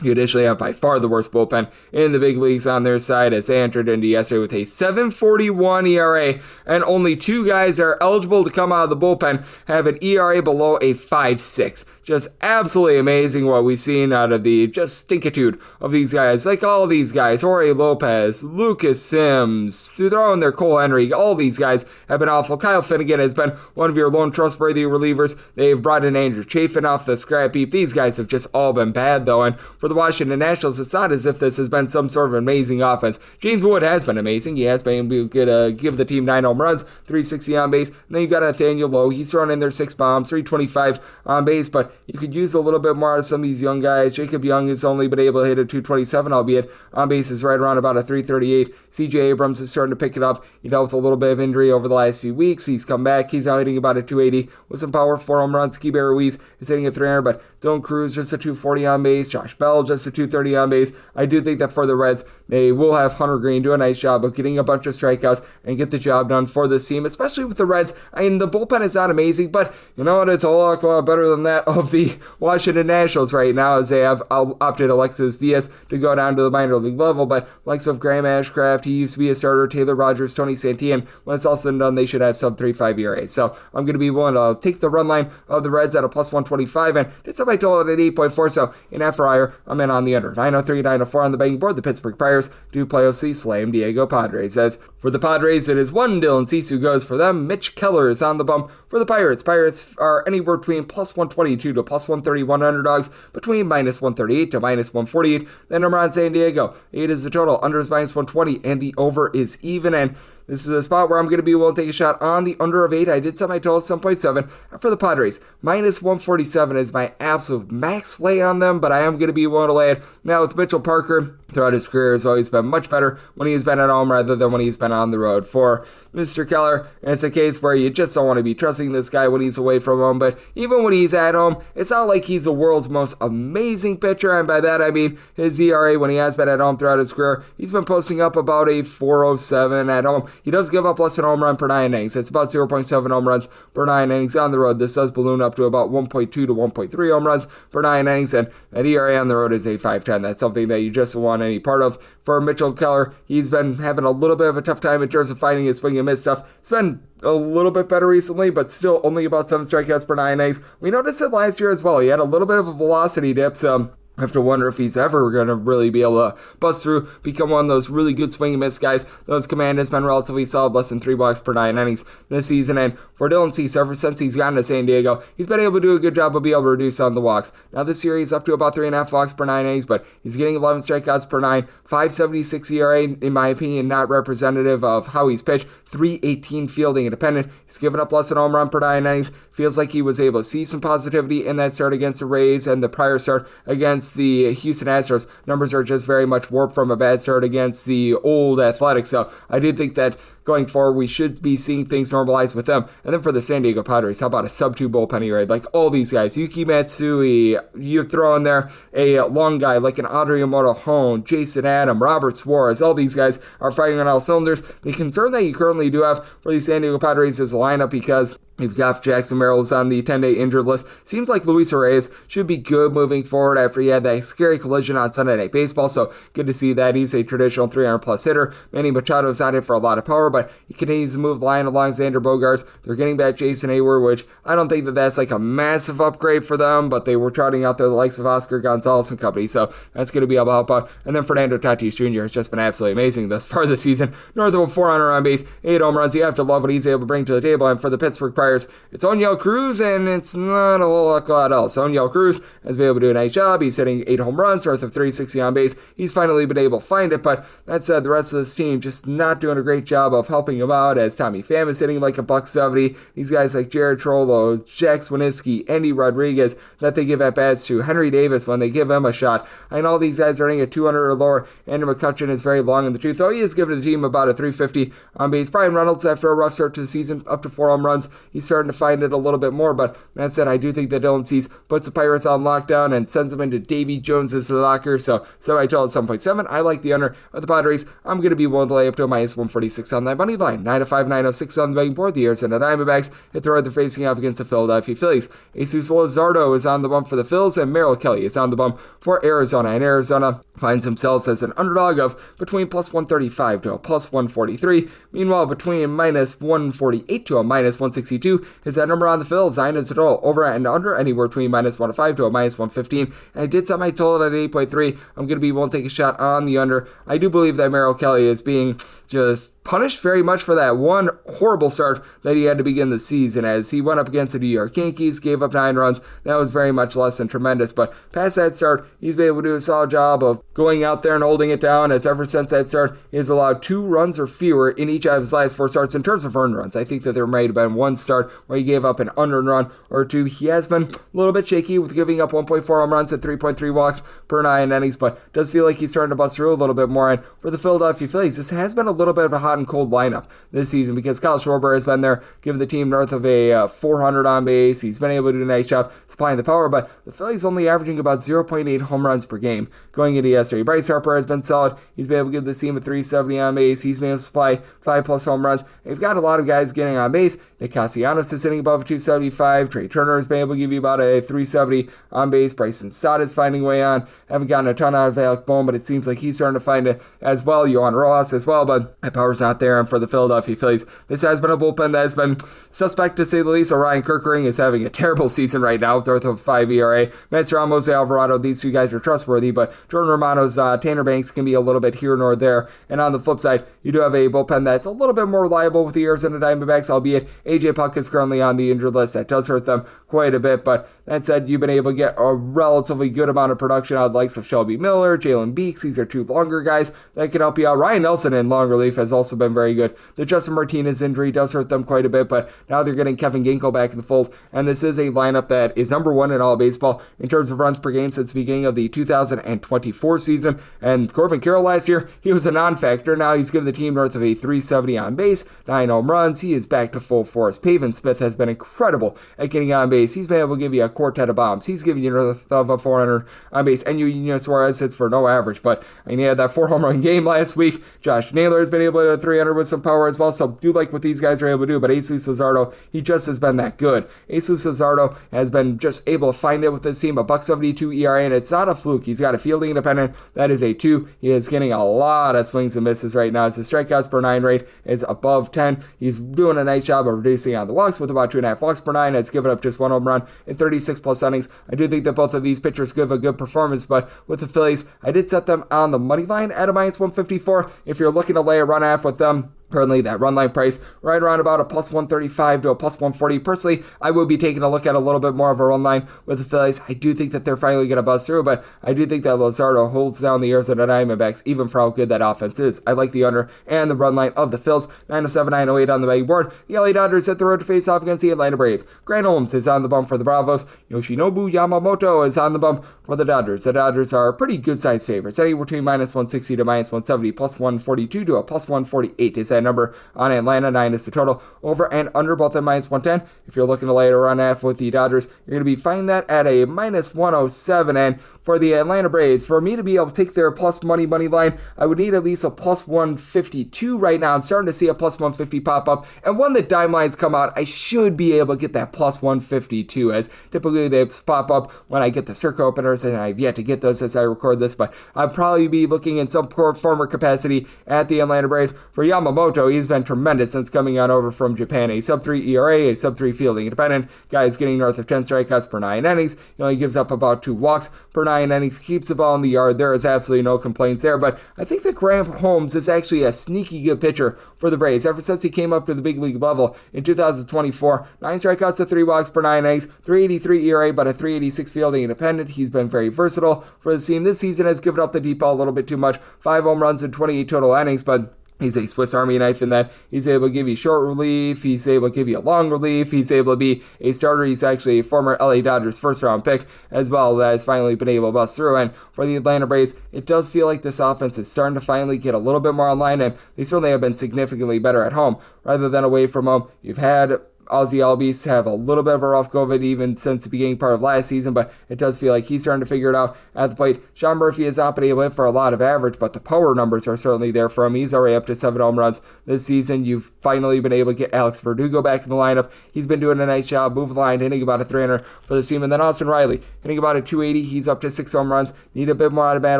You additionally have by far the worst bullpen in the big leagues on their side, as they entered into yesterday with a 7.41 ERA, and only 2 guys that are eligible to come out of the bullpen have an ERA below a 5.6. just absolutely amazing what we've seen out of the just stinkitude of these guys. Like all these guys, Jorge Lopez, Lucas Sims, throw in there Cole Henry, all these guys have been awful. Kyle Finnegan has been one of your lone trustworthy relievers. They've brought in Andrew Chafin off the scrap heap. These guys have just all been bad, though. And for the Washington Nationals, it's not as if this has been some sort of amazing offense. James Wood has been amazing. He has been able to give the team 9 home runs, 360 on base. And then you've got Nathaniel Lowe. He's thrown in there 6 bombs, 325 on base, but you could use a little bit more out of some of these young guys. Jacob Young has only been able to hit a 227, albeit on base is right around about a 338. CJ Abrams is starting to pick it up. He dealt with a little bit of injury over the last few weeks. He's come back. He's now hitting about a 280 with some power, 4 home runs. Keibert Ruiz is hitting a 300, but Dylan Cruz just a 240 on base. Josh Bell just a 230 on base. I do think that for the Reds, they will have Hunter Green do a nice job of getting a bunch of strikeouts and get the job done for this team, especially with the Reds. I mean, the bullpen is not amazing, but you know what? It's a lot better than that of the Washington Nationals right now, as they have opted Alexis Diaz to go down to the minor league level. But likes of Graham Ashcraft, he used to be a starter, Taylor Rogers, Tony Santillan. When it's all said and done, they should have sub 3.5 ERA. So I'm going to be willing to take the run line of the Reds at a plus 125, and did somebody told it at 8.4. So in FRIR, I'm in on the under. 903, 904 on the betting board. The Pittsburgh Pirates do play OC Slam Diego Padres. As for the Padres, it is one Dylan Cease who goes for them. Mitch Keller is on the bump for the Pirates. Pirates are anywhere between plus 122 to plus 131 underdogs, between minus 138 to minus 148. Then number on San Diego. 8 is the total. Under is minus 120, and the over is even. And this is a spot where I'm going to be willing to take a shot on the under of 8. I did set my total 7.7. For the Padres, minus 147 is my absolute max lay on them, but I am going to be willing to lay it. Now with Mitchell Parker, throughout his career, has always been much better when he's been at home rather than when he's been on the road. For Mr. Keller, and it's a case where you just don't want to be trusting this guy when he's away from home, but even when he's at home, it's not like he's the world's most amazing pitcher, and by that I mean his ERA when he has been at home throughout his career, he's been posting up about a 4.07 at home. He does give up less than a home run per 9 innings. It's about 0.7 home runs per 9 innings on the road. This does balloon up to about 1.2 to 1.3 home runs per 9 innings, and that ERA on the road is a 5.10. That's something that you just want any part of. For Mitchell Keller, he's been having a little bit of a tough time in terms of finding his swing and miss stuff. It's been a little bit better recently, but still only about 7 strikeouts per 9 innings. We noticed it last year as well. He had a little bit of a velocity dip, so I have to wonder if he's ever going to really be able to bust through, become one of those really good swing and miss guys. Though his command has been relatively solid, less than 3 walks per 9 innings this season. And for Dylan Cease, ever since he's gotten to San Diego, he's been able to do a good job of being able to reduce on the walks. Now this year he's up to about 3.5 walks per 9 innings, but he's getting 11 strikeouts per 9, 5.76 ERA, in my opinion, not representative of how he's pitched. 3.18 fielding independent. He's given up less than a home run per 9 innings. Feels like he was able to see some positivity in that start against the Rays and the prior start against the Houston Astros. Numbers are just very much warped from a bad start against the old Athletics. So I do think that going forward, we should be seeing things normalize with them. And then for the San Diego Padres, how about a sub 2 bullpen ERA? Like all these guys, Yuki Matsui, you throw in there a long guy like an Adriano Hone, Jason Adam, Robert Suarez, all these guys are firing on all cylinders. The concern that you currently do have for the San Diego Padres is a lineup, because you've got Jackson Merrill's on the 10-day injured list. Seems like Luis Reyes should be good moving forward after he had that scary collision on Sunday Night Baseball, so good to see that. He's a traditional 300-plus hitter. Manny Machado's on it for a lot of power, but he continues to move the line along Xander Bogaerts. They're getting back Jason Hayward, which I don't think that that's like a massive upgrade for them, but they were trotting out there the likes of Oscar Gonzalez and company, so that's going to be able to help out. And then Fernando Tatis Jr. has just been absolutely amazing thus far this season. North of a 400 on base, 8 home runs. You have to love what he's able to bring to the table. And for the Pittsburgh Pirates, it's Oniel Cruz, and it's not a whole lot else. Oniel Cruz has been able to do a nice job. He's hitting 8 home runs, north of 360 on base. He's finally been able to find it, but that said, the rest of this team just not doing a great job of helping him out, as Tommy Pham is hitting like a $170. These guys like Jared Trollo, Jack Swiniski, Andy Rodriguez, that they give at-bats to, Henry Davis when they give him a shot. I know these guys are hitting at 200 or lower. Andrew McCutcheon is very long in the tooth, though he has given the team about a 350 on base. Brian Reynolds, after a rough start to the season, up to 4 home runs. He's starting to find it a little bit more, but that said, I do think that Dylan Cease puts the Pirates on lockdown and sends them into Davy Jones's locker. So I told 7.7. I like the under of the Padres. I'm going to be willing to lay up to a minus 146 on that. that money line. 9-5, 9-6 on the betting board. The Arizona Diamondbacks hit the road. They're facing off against the Philadelphia Phillies. Jesus Luzardo is on the bump for the Phils, and Merrill Kelly is on the bump for Arizona. And Arizona finds themselves as an underdog of between plus 135 to a plus 143. Meanwhile, between minus 148 to a minus 162 is that number on the Phils. 9 is the total. Over and under anywhere between minus 105 to a minus 115. And I did set my total at 8.3. I'm going to be willing to take a shot on the under. I do believe that Merrill Kelly is being just punished very much for that one horrible start that he had to begin the season, as he went up against the New York Yankees, gave up 9 runs. That was very much less than tremendous, but past that start, he's been able to do a solid job of going out there and holding it down, as ever since that start, he has allowed 2 runs or fewer in each of his last 4 starts in terms of earned runs. I think that there might have been one start where he gave up an unearned run or 2. He has been a little bit shaky with giving up 1.4 home runs at 3.3 walks per 9 innings, but does feel like he's starting to bust through a little bit more. And for the Philadelphia Phillies, this has been a little bit of a hot and cold lineup this season, because Kyle Schwarber has been there, giving the team north of a 400 on base. He's been able to do a nice job supplying the power, but the Phillies only averaging about 0.8 home runs per game going into yesterday. Bryce Harper has been solid. He's been able to give the team a 370 on base. He's been able to supply 5+ home runs. They've got a lot of guys getting on base. Nick Castellanos is sitting above a 275. Trey Turner has been able to give you about a 370 on base. Bryson Stott is finding a way on. Haven't gotten a ton out of Alec Bohm, but it seems like he's starting to find it as well. Yohan Rojas as well, but that power's not there. And for the Philadelphia Phillies, this has been a bullpen that has been suspect to say the least. Orion Kirkering is having a terrible season right now, north of 5 ERA. Matt Strom, Jose Alvarado, these 2 guys are trustworthy, but Jordan Romano's Tanner Banks can be a little bit here nor there. And on the flip side, you do have a bullpen that's a little bit more reliable with the Arizona Diamondbacks, albeit AJ Puck is currently on the injured list. That does hurt them quite a bit, but that said, you've been able to get a relatively good amount of production out of the likes of Shelby Miller, Jalen Beeks. These are 2 longer guys that can help you out. Ryan Nelson in long relief has also been very good. The Justin Martinez injury does hurt them quite a bit, but now they're getting Kevin Ginkel back in the fold, and this is a lineup that is number 1 in all baseball in terms of runs per game since the beginning of the 2024 season. And Corbin Carroll last year, he was a non-factor. Now he's given the team north of a 370 on base, 9 home runs. He is back to full force. Pavin Smith has been incredible at getting on base. He's been able to give you a quartet of bombs. He's giving you north of a 400 on base, and Eugenio Suarez hits for no average, but I mean, he had that 4 home run game last week. Josh Naylor has been able to hit 300 with some power as well, so do like what these guys are able to do. But Jesus Luzardo, he just has been that good. Jesus Luzardo has been just able to find it with this team. A .172 ERA, and it's not a fluke. He's got a fielding independent. That is a 2. He is getting a lot of swings and misses right now. His strikeouts per 9 rate is above 10. He's doing a nice job of reducing on the walks with about 2.5 walks per 9. Has given up just 1 home run in 36+ innings. I do think that both of these pitchers give a good performance, but with the Phillies, I did set them on the money line at a -154. If you're looking to lay a run half with them, currently that run line price right around about a +135 to a +140. Personally, I would be taking a look at a little bit more of a run line with the Phillies. I do think that they're finally going to buzz through, but I do think that Luzardo holds down the Arizona Diamondbacks even for how good that offense is. I like the under and the run line of the Phils. 907, 908 on the betting board. The LA Dodgers hit the road to face off against the Atlanta Braves. Grant Holmes is on the bump for the Bravos. Yoshinobu Yamamoto is on the bump for the Dodgers. The Dodgers are pretty good size favorites, anywhere between -160 to -170, +142 to a +148 is that number on Atlanta. 9 is the total. Over and under both at -110. If you're looking to lay it around half with the Dodgers, you're going to be finding that at a -107. And for the Atlanta Braves, for me to be able to take their plus money line, I would need at least a +152 right now. I'm starting to see a +150 pop up, and when the dime lines come out, I should be able to get that +152, as typically they pop up when I get the circuit openers, and I've yet to get those as I record this, but I'll probably be looking in some former capacity at the Atlanta Braves. For Yamamoto, he's been tremendous since coming on over from Japan. A sub-3 ERA, a sub-3 fielding independent. Guy is getting north of 10 strikeouts per 9 innings. He only gives up about 2 walks per 9 innings. Keeps the ball in the yard. There is absolutely no complaints there. But I think that Grant Holmes is actually a sneaky good pitcher for the Braves. Ever since he came up to the big league level in 2024, 9 strikeouts to 3 walks per 9 innings, 3.83 ERA, but a 3.86 fielding independent. He's been very versatile for the team. This season has given up the deep ball a little bit too much. 5 home runs in 28 total innings, but he's a Swiss Army knife in that he's able to give you short relief, he's able to give you long relief, he's able to be a starter. He's actually a former LA Dodgers first-round pick as well that has finally been able to bust through. And for the Atlanta Braves, it does feel like this offense is starting to finally get a little bit more online, and they certainly have been significantly better at home rather than away from home. You've had Ozzy Albies have a little bit of a rough go of it even since the beginning part of last season, but it does feel like he's starting to figure it out at the plate. Sean Murphy has not been able to hit for a lot of average, but the power numbers are certainly there for him. He's already up to 7 home runs this season. You've finally been able to get Alex Verdugo back in the lineup. He's been doing a nice job, moving the line, hitting about a 300 for the team. And then Austin Riley hitting about a 280. He's up to 6 home runs. Need a bit more out of Matt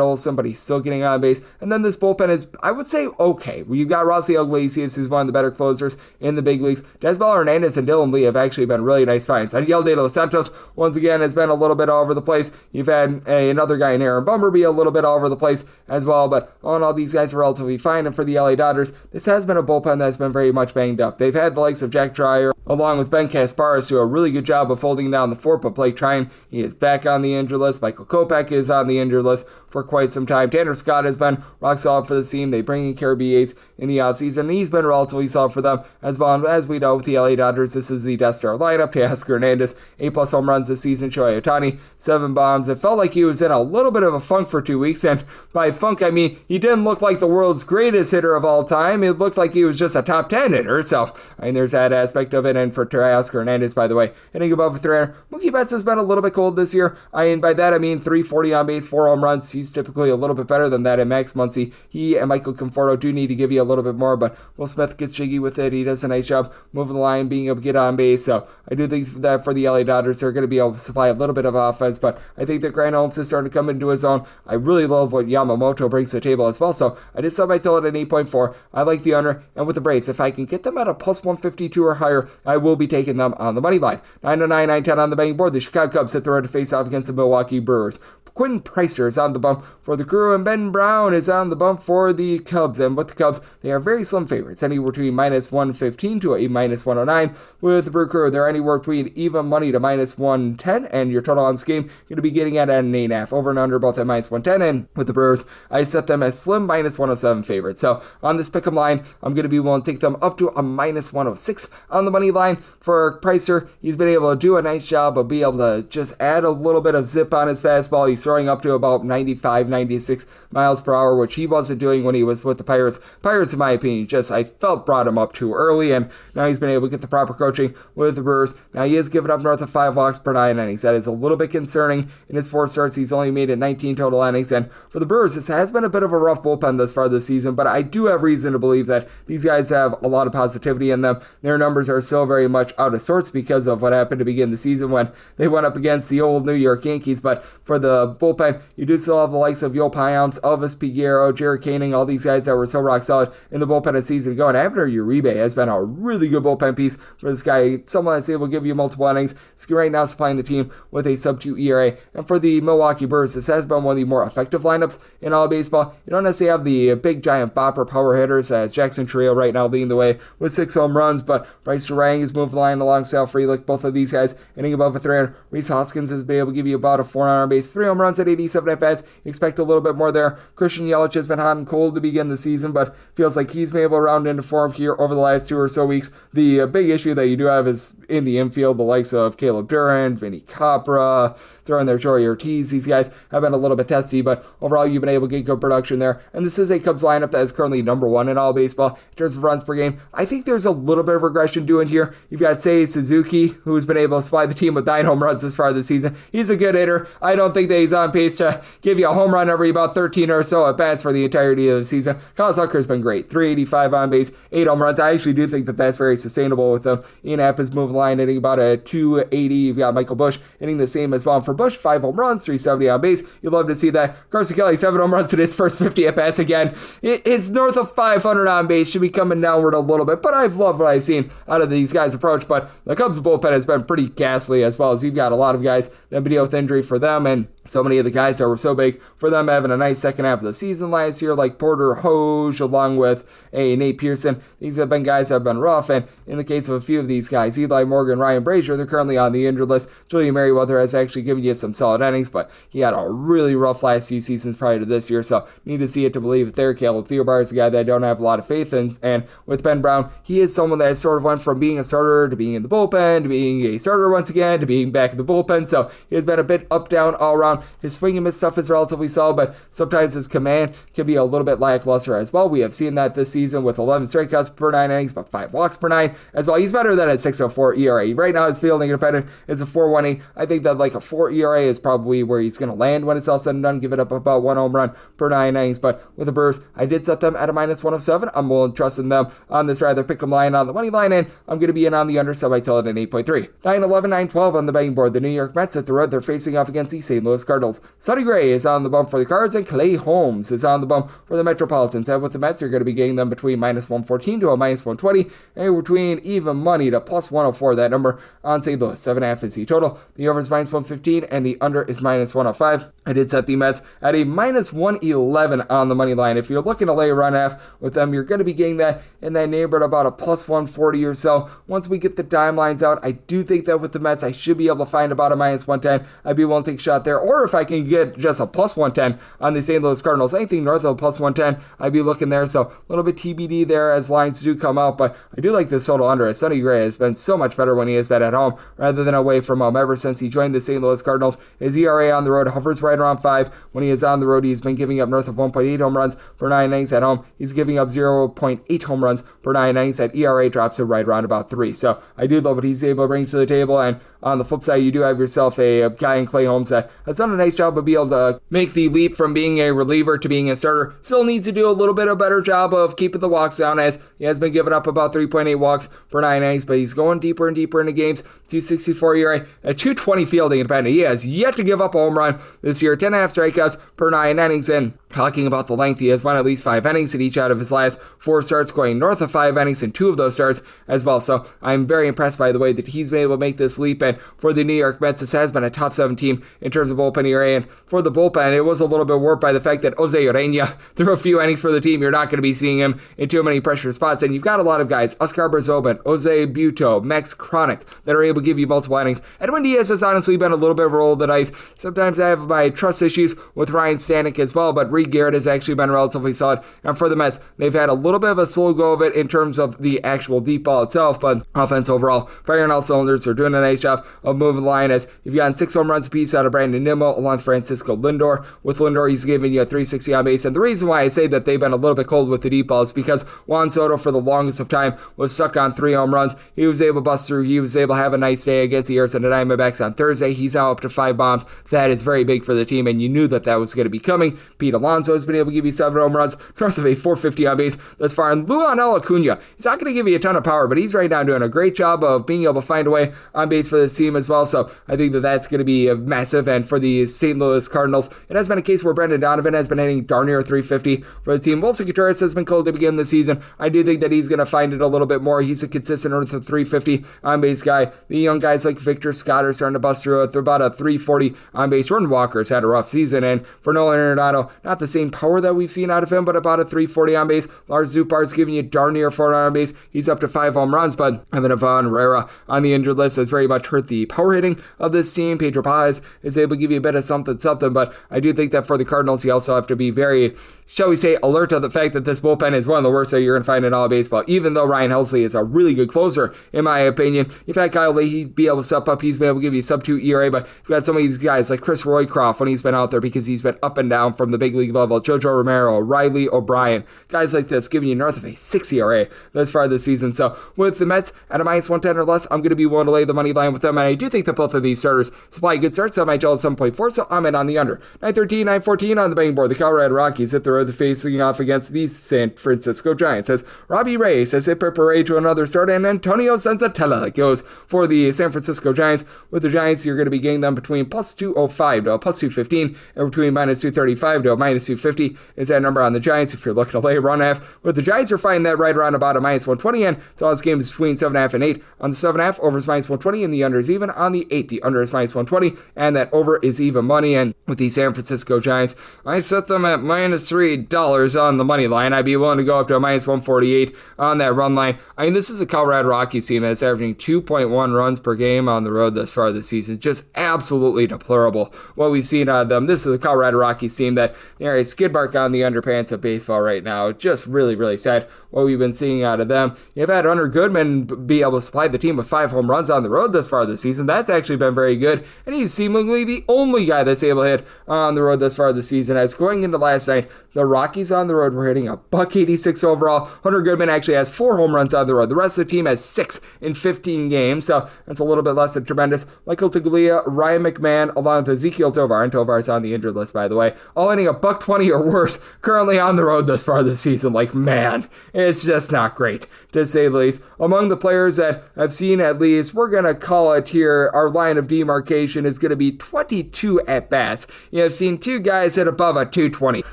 Olson, but he's still getting on base. And then this bullpen is, I would say, okay. You've got Rossi Iglesias, who's one of the better closers in the big leagues. Desmond Hernandez and Dylan Lee have actually been really nice finds. Angel De Los Santos, once again, has been a little bit all over the place. You've had another guy in Aaron Bumblebee a little bit all over the place as well, but all in all, these guys are relatively fine. And for the LA Dodgers, this has been a bullpen that's been very much banged up. They've had the likes of Jack Dreyer, along with Ben Kasparis, do a really good job of holding down the fort, but Blake Trine, he is back on the injured list. Michael Kopech is on the injured list for quite some time. Tanner Scott has been rock solid for the team. They bring in Kirby Yates in the offseason, and he's been relatively solid for them as well. As we know with the LA Dodgers, this is the Death Star lineup. Teoscar Hernandez, 8+ home runs this season. Shohei Ohtani, 7 bombs. It felt like he was in a little bit of a funk for 2 weeks, and by funk, I mean he didn't look like the world's greatest hitter of all time. It looked like he was just a top 10 hitter, so I mean there's that aspect of it. And for Teoscar Hernandez, by the way, hitting above 300. Mookie Betts has been a little bit cold this year. And by that I mean 340 on base, 4 home runs. He's typically a little bit better than that. And Max Muncy, he and Michael Conforto do need to give you a little bit more, but Will Smith gets jiggy with it. He does a nice job moving the line, being able to get on base. So I do think that for the LA Dodgers, they're going to be able to supply a little bit of offense, but I think that Grant Holmes is starting to come into his own. I really love what Yamamoto brings to the table as well. So I did sell my total at 8.4. I like the under, and with the Braves, if I can get them at a plus 152 or higher, I will be taking them on the money line. 909, 910 on the betting board. The Chicago Cubs hit the road to face off against the Milwaukee Brewers. Quentin Pricer is on the bump for the Crew, and Ben Brown is on the bump for the Cubs. And with the Cubs, they are very slim favorites, anywhere between minus 115 to a minus 109. With the Brew Crew, they're anywhere between even money to minus 110, and your total on this game you're going to be getting at an 8.5. Over and under both at minus 110, and with the Brewers, I set them as slim minus 107 favorites. So on this pick'em line, I'm going to be willing to take them up to a minus 106 on the money line. For Pricer, he's been able to do a nice job of being able to just add a little bit of zip on his fastball. He's throwing up to about 95, 96 miles per hour, which he wasn't doing when he was with the Pirates. Pirates, in my opinion, I felt brought him up too early, and now he's been able to get the proper coaching with the Brewers. Now he has given up north of 5 walks per 9 innings. That is a little bit concerning. In his 4 starts, he's only made it 19 total innings, and for the Brewers, this has been a bit of a rough bullpen thus far this season, but I do have reason to believe that these guys have a lot of positivity in them. Their numbers are still very much out of sorts because of what happened to begin the season when they went up against the old New York Yankees, but for the bullpen, you do still have the likes of Yo Payamps, Elvis Figueroa, Jared Koenig, all these guys that were so rock solid in the bullpen a season ago. And Abner Uribe has been a really good bullpen piece for this guy, someone that's able to give you multiple innings. He's right now supplying the team with a sub-2 ERA. And for the Milwaukee Brewers, this has been one of the more effective lineups in all of baseball. You don't necessarily have the big giant bopper power hitters as Jackson Trio right now leading the way with 6 home runs, but Bryce Durang has moved the line along Sal Frelick. Both of these guys hitting above a 300. Reese Hoskins has been able to give you about a 4 on base, 3 home runs at 87 at-bats. You expect a little bit more there. Christian Yelich has been hot and cold to begin the season, but feels like he's been able to round into form here over the last 2 or so weeks. The big issue that you do have is in the infield, the likes of Caleb Durant, Vinny Capra, throwing their Joey Ortiz. These guys have been a little bit testy, but overall you've been able to get good production there. And this is a Cubs lineup that is currently number 1 in all baseball in terms of runs per game. I think there's a little bit of regression doing here. You've got Seiya Suzuki, who's been able to supply the team with 9 home runs this far this season. He's a good hitter. I don't think that he's on pace to give you a home run every about 13 or so at bats for the entirety of the season. Kyle Tucker's been great. 385 on base, 8 home runs. I actually do think that that's very sustainable with them. Ian Happ is moving the line, hitting about a 280. You've got Michael Busch hitting the same as well. For Busch, 5 home runs, 370 on base. You'd love to see that. Carson Kelly, 7 home runs in his first 50 at-bats again. It's north of 500 on base. Should be coming downward a little bit, but I've loved what I've seen out of these guys' approach. But the Cubs bullpen has been pretty ghastly, as well as you've got a lot of guys that have been dealing with injury for them, and so many of the guys that were so big for them having a nice second half of the season last year, like Porter Hoge, along with Nate Pearson. These have been guys that have been rough, and in the case of a few of these guys, Eli Morgan, Ryan Brazier, they're currently on the injured list. Julian Merriweather has actually given you some solid innings, but he had a really rough last few seasons prior to this year, so need to see it to believe it there. Caleb Theobar is a guy that I don't have a lot of faith in, and with Ben Brown, he is someone that sort of went from being a starter to being in the bullpen, to being a starter once again, to being back in the bullpen, so he has been a bit up, down, all around. His swing and miss stuff is relatively solid, but sometimes his command can be a little bit lackluster as well. We have seen that this season with 11 strikeouts per 9 innings, but 5 walks per 9 as well. He's better than a 6.04 ERA. Right now, his fielding independent is a 4.18. I think that like a 4 ERA is probably where he's going to land when it's all said and done, give it up about 1 home run per 9 innings. But with the Brewers, I did set them at a minus 107. I'm willing to trust in them on this rather pick 'em line on the money line, and I'm going to be in on the under, so I tell it at 8.3. 9-11, 9-12 on the betting board. The New York Mets at the road. They're facing off against the St. Louis Cardinals. Sonny Gray is on the bump for the Cards, and Clay Holmes is on the bump for the Metropolitans. And with the Mets, you're going to be getting them between minus 114 to a minus 120, and between even money to plus 104. That number on St. Louis. 7.5 is the total. The over is minus 115, and the under is minus 105. I did set the Mets at a minus 111 on the money line. If you're looking to lay a run half with them, you're going to be getting that in that neighborhood about a plus 140 or so. Once we get the dime lines out, I do think that with the Mets, I should be able to find about a minus 110. I'd be willing to take a shot there. Or if I can get just a plus 110 on the St. Louis Cardinals, anything north of plus 110, I'd be looking there. So a little bit TBD there as lines do come out. But I do like this total under, as Sonny Gray has been so much better when he has been at home rather than away from home. Ever since he joined the St. Louis Cardinals, his ERA on the road hovers right around 5. When he is on the road, he's been giving up north of 1.8 home runs per 9 innings. At home, he's giving up 0.8 home runs per 9 innings. That ERA drops to right around about 3. So I do love what he's able to bring to the table. And on the flip side, you do have yourself a guy in Clay Holmes that has done a nice job of being able to make the leap from being a reliever to being a starter. Still needs to do a little bit of better job of keeping the walks down, as he has been giving up about 3.8 walks per 9 innings, but he's going deeper and deeper into games. 264 ERA, a 220 fielding independent. He has yet to give up a home run this year. 10.5 strikeouts per 9 innings, and talking about the length, he has won at least 5 innings in each out of his last 4 starts, going north of 5 innings in 2 of those starts as well. So I'm very impressed by the way that he's been able to make this leap. And for the New York Mets, this has been a top 7 team in terms of bullpen ERA. And for the bullpen, it was a little bit warped by the fact that Jose Urena threw a few innings for the team. You're not going to be seeing him in too many pressure spots. And you've got a lot of guys, Oscar Brzobin, Jose Buto, Max Chronic, that are able to give you multiple innings. Edwin Diaz has honestly been a little bit of a roll of the dice. Sometimes I have my trust issues with Ryan Stanek as well, but Reed Garrett has actually been relatively solid. And for the Mets, they've had a little bit of a slow go of it in terms of the actual deep ball itself, but offense overall, firing on all cylinders. They're doing a nice job of moving the line, as you've gotten 6 home runs apiece out of Brandon Nimmo along Francisco Lindor. With Lindor, he's giving you a 360 on base. And the reason why I say that they've been a little bit cold with the deep ball is because Juan Soto, for the longest of time, was stuck on 3 home runs. He was able to bust through. He was able to have a nice day against the Arizona Diamondbacks on Thursday. He's now up to 5 bombs. That is very big for the team, and you knew that that was going to be coming. Pete Alonso has been able to give you 7 home runs, north of a 450 on base thus far. And Luanel Acuna, he's not going to give you a ton of power, but he's right now doing a great job of being able to find a way on base for this team as well. So I think that that's going to be massive. And for the St. Louis Cardinals, it has been a case where Brendan Donovan has been hitting darn near 350 for the team. Wilson Contreras has been cold to begin the season. I do think that he's going to find it a little bit more. He's a consistent north of 350 on base guy. The young guys like Victor Scott are starting to bust through it. They're about a 340 on base. Jordan Walker's had a rough season, and for Nolan Arenado, not the same power that we've seen out of him, but about a 340 on base. Lars Zupar's giving you darn near 400 on base. He's up to 5 home runs, but Evan Ivan Herrera on the injured list has very much hurt the power hitting of this team. Pedro Paz is able to give you a bit of something, but I do think that for the Cardinals, you also have to be very, shall we say, alert to the fact that this bullpen is one of the worst that you're going to find in all of baseball. Even though Ryan Helsley is a really good closer, in my opinion, if had Kyle Leahy be able to step up, he's been able to give you sub 2 ERA, but you've got some of these guys like Chris Roycroft when he's been out there, because he's been up and down from the big league level. Jojo Romero, Riley O'Brien, guys like this giving you north of a 6 ERA thus far this season. So with the Mets at a minus 110 or less, I'm going to be willing to lay the money line with them, and I do think that both of these starters supply good starts. So I might gel at 7.4, so I'm in on the under. 913, 914 on the betting board. The Colorado Rockies hit the road facing off against the San Francisco Giants, as Robbie Ray says they prepare to another start, and Antonio Senzatella goes for the San Francisco Giants. With the Giants, you're going to be getting them between plus 205 to plus 215, and between minus 235 to minus 250 is that number on the Giants if you're looking to lay a run half. With the Giants, you're finding that right around about a minus 120, and so this game is between 7.5 and 8. On the 7.5, over is minus 120, and the under is even. On the 8, the under is minus 120, and that over is even money. And with the San Francisco Giants, I set them at minus $3 on the money line. I'd be willing to go up to a minus 148 on that run line. I mean, this is a Colorado Rockies team that's averaging 2.1 runs per game on the road thus far this season. Just absolutely deplorable what we've seen out of them. This is a Colorado Rockies team that they're a skid mark on the underpants of baseball right now. Just really, really sad what we've been seeing out of them. You've had Hunter Goodman be able to supply the team with 5 home runs on the road thus far far this season. That's actually been very good, and he's seemingly the only guy that's able to hit on the road thus far this season. As going into last night, the Rockies on the road were hitting a $186 overall. Hunter Goodman actually has 4 home runs on the road. The rest of the team has 6 in 15 games, so that's a little bit less than tremendous. Michael Toglia, Ryan McMahon, along with Ezekiel Tovar, and Tovar's on the injured list, by the way, all hitting a $120 or worse currently on the road thus far this season. Like, man, it's just not great, to say the least. Among the players that I've seen, at least, we're going to call it here, our line of demarcation is going to be 22 at-bats. You have seen 2 guys hit above a 220.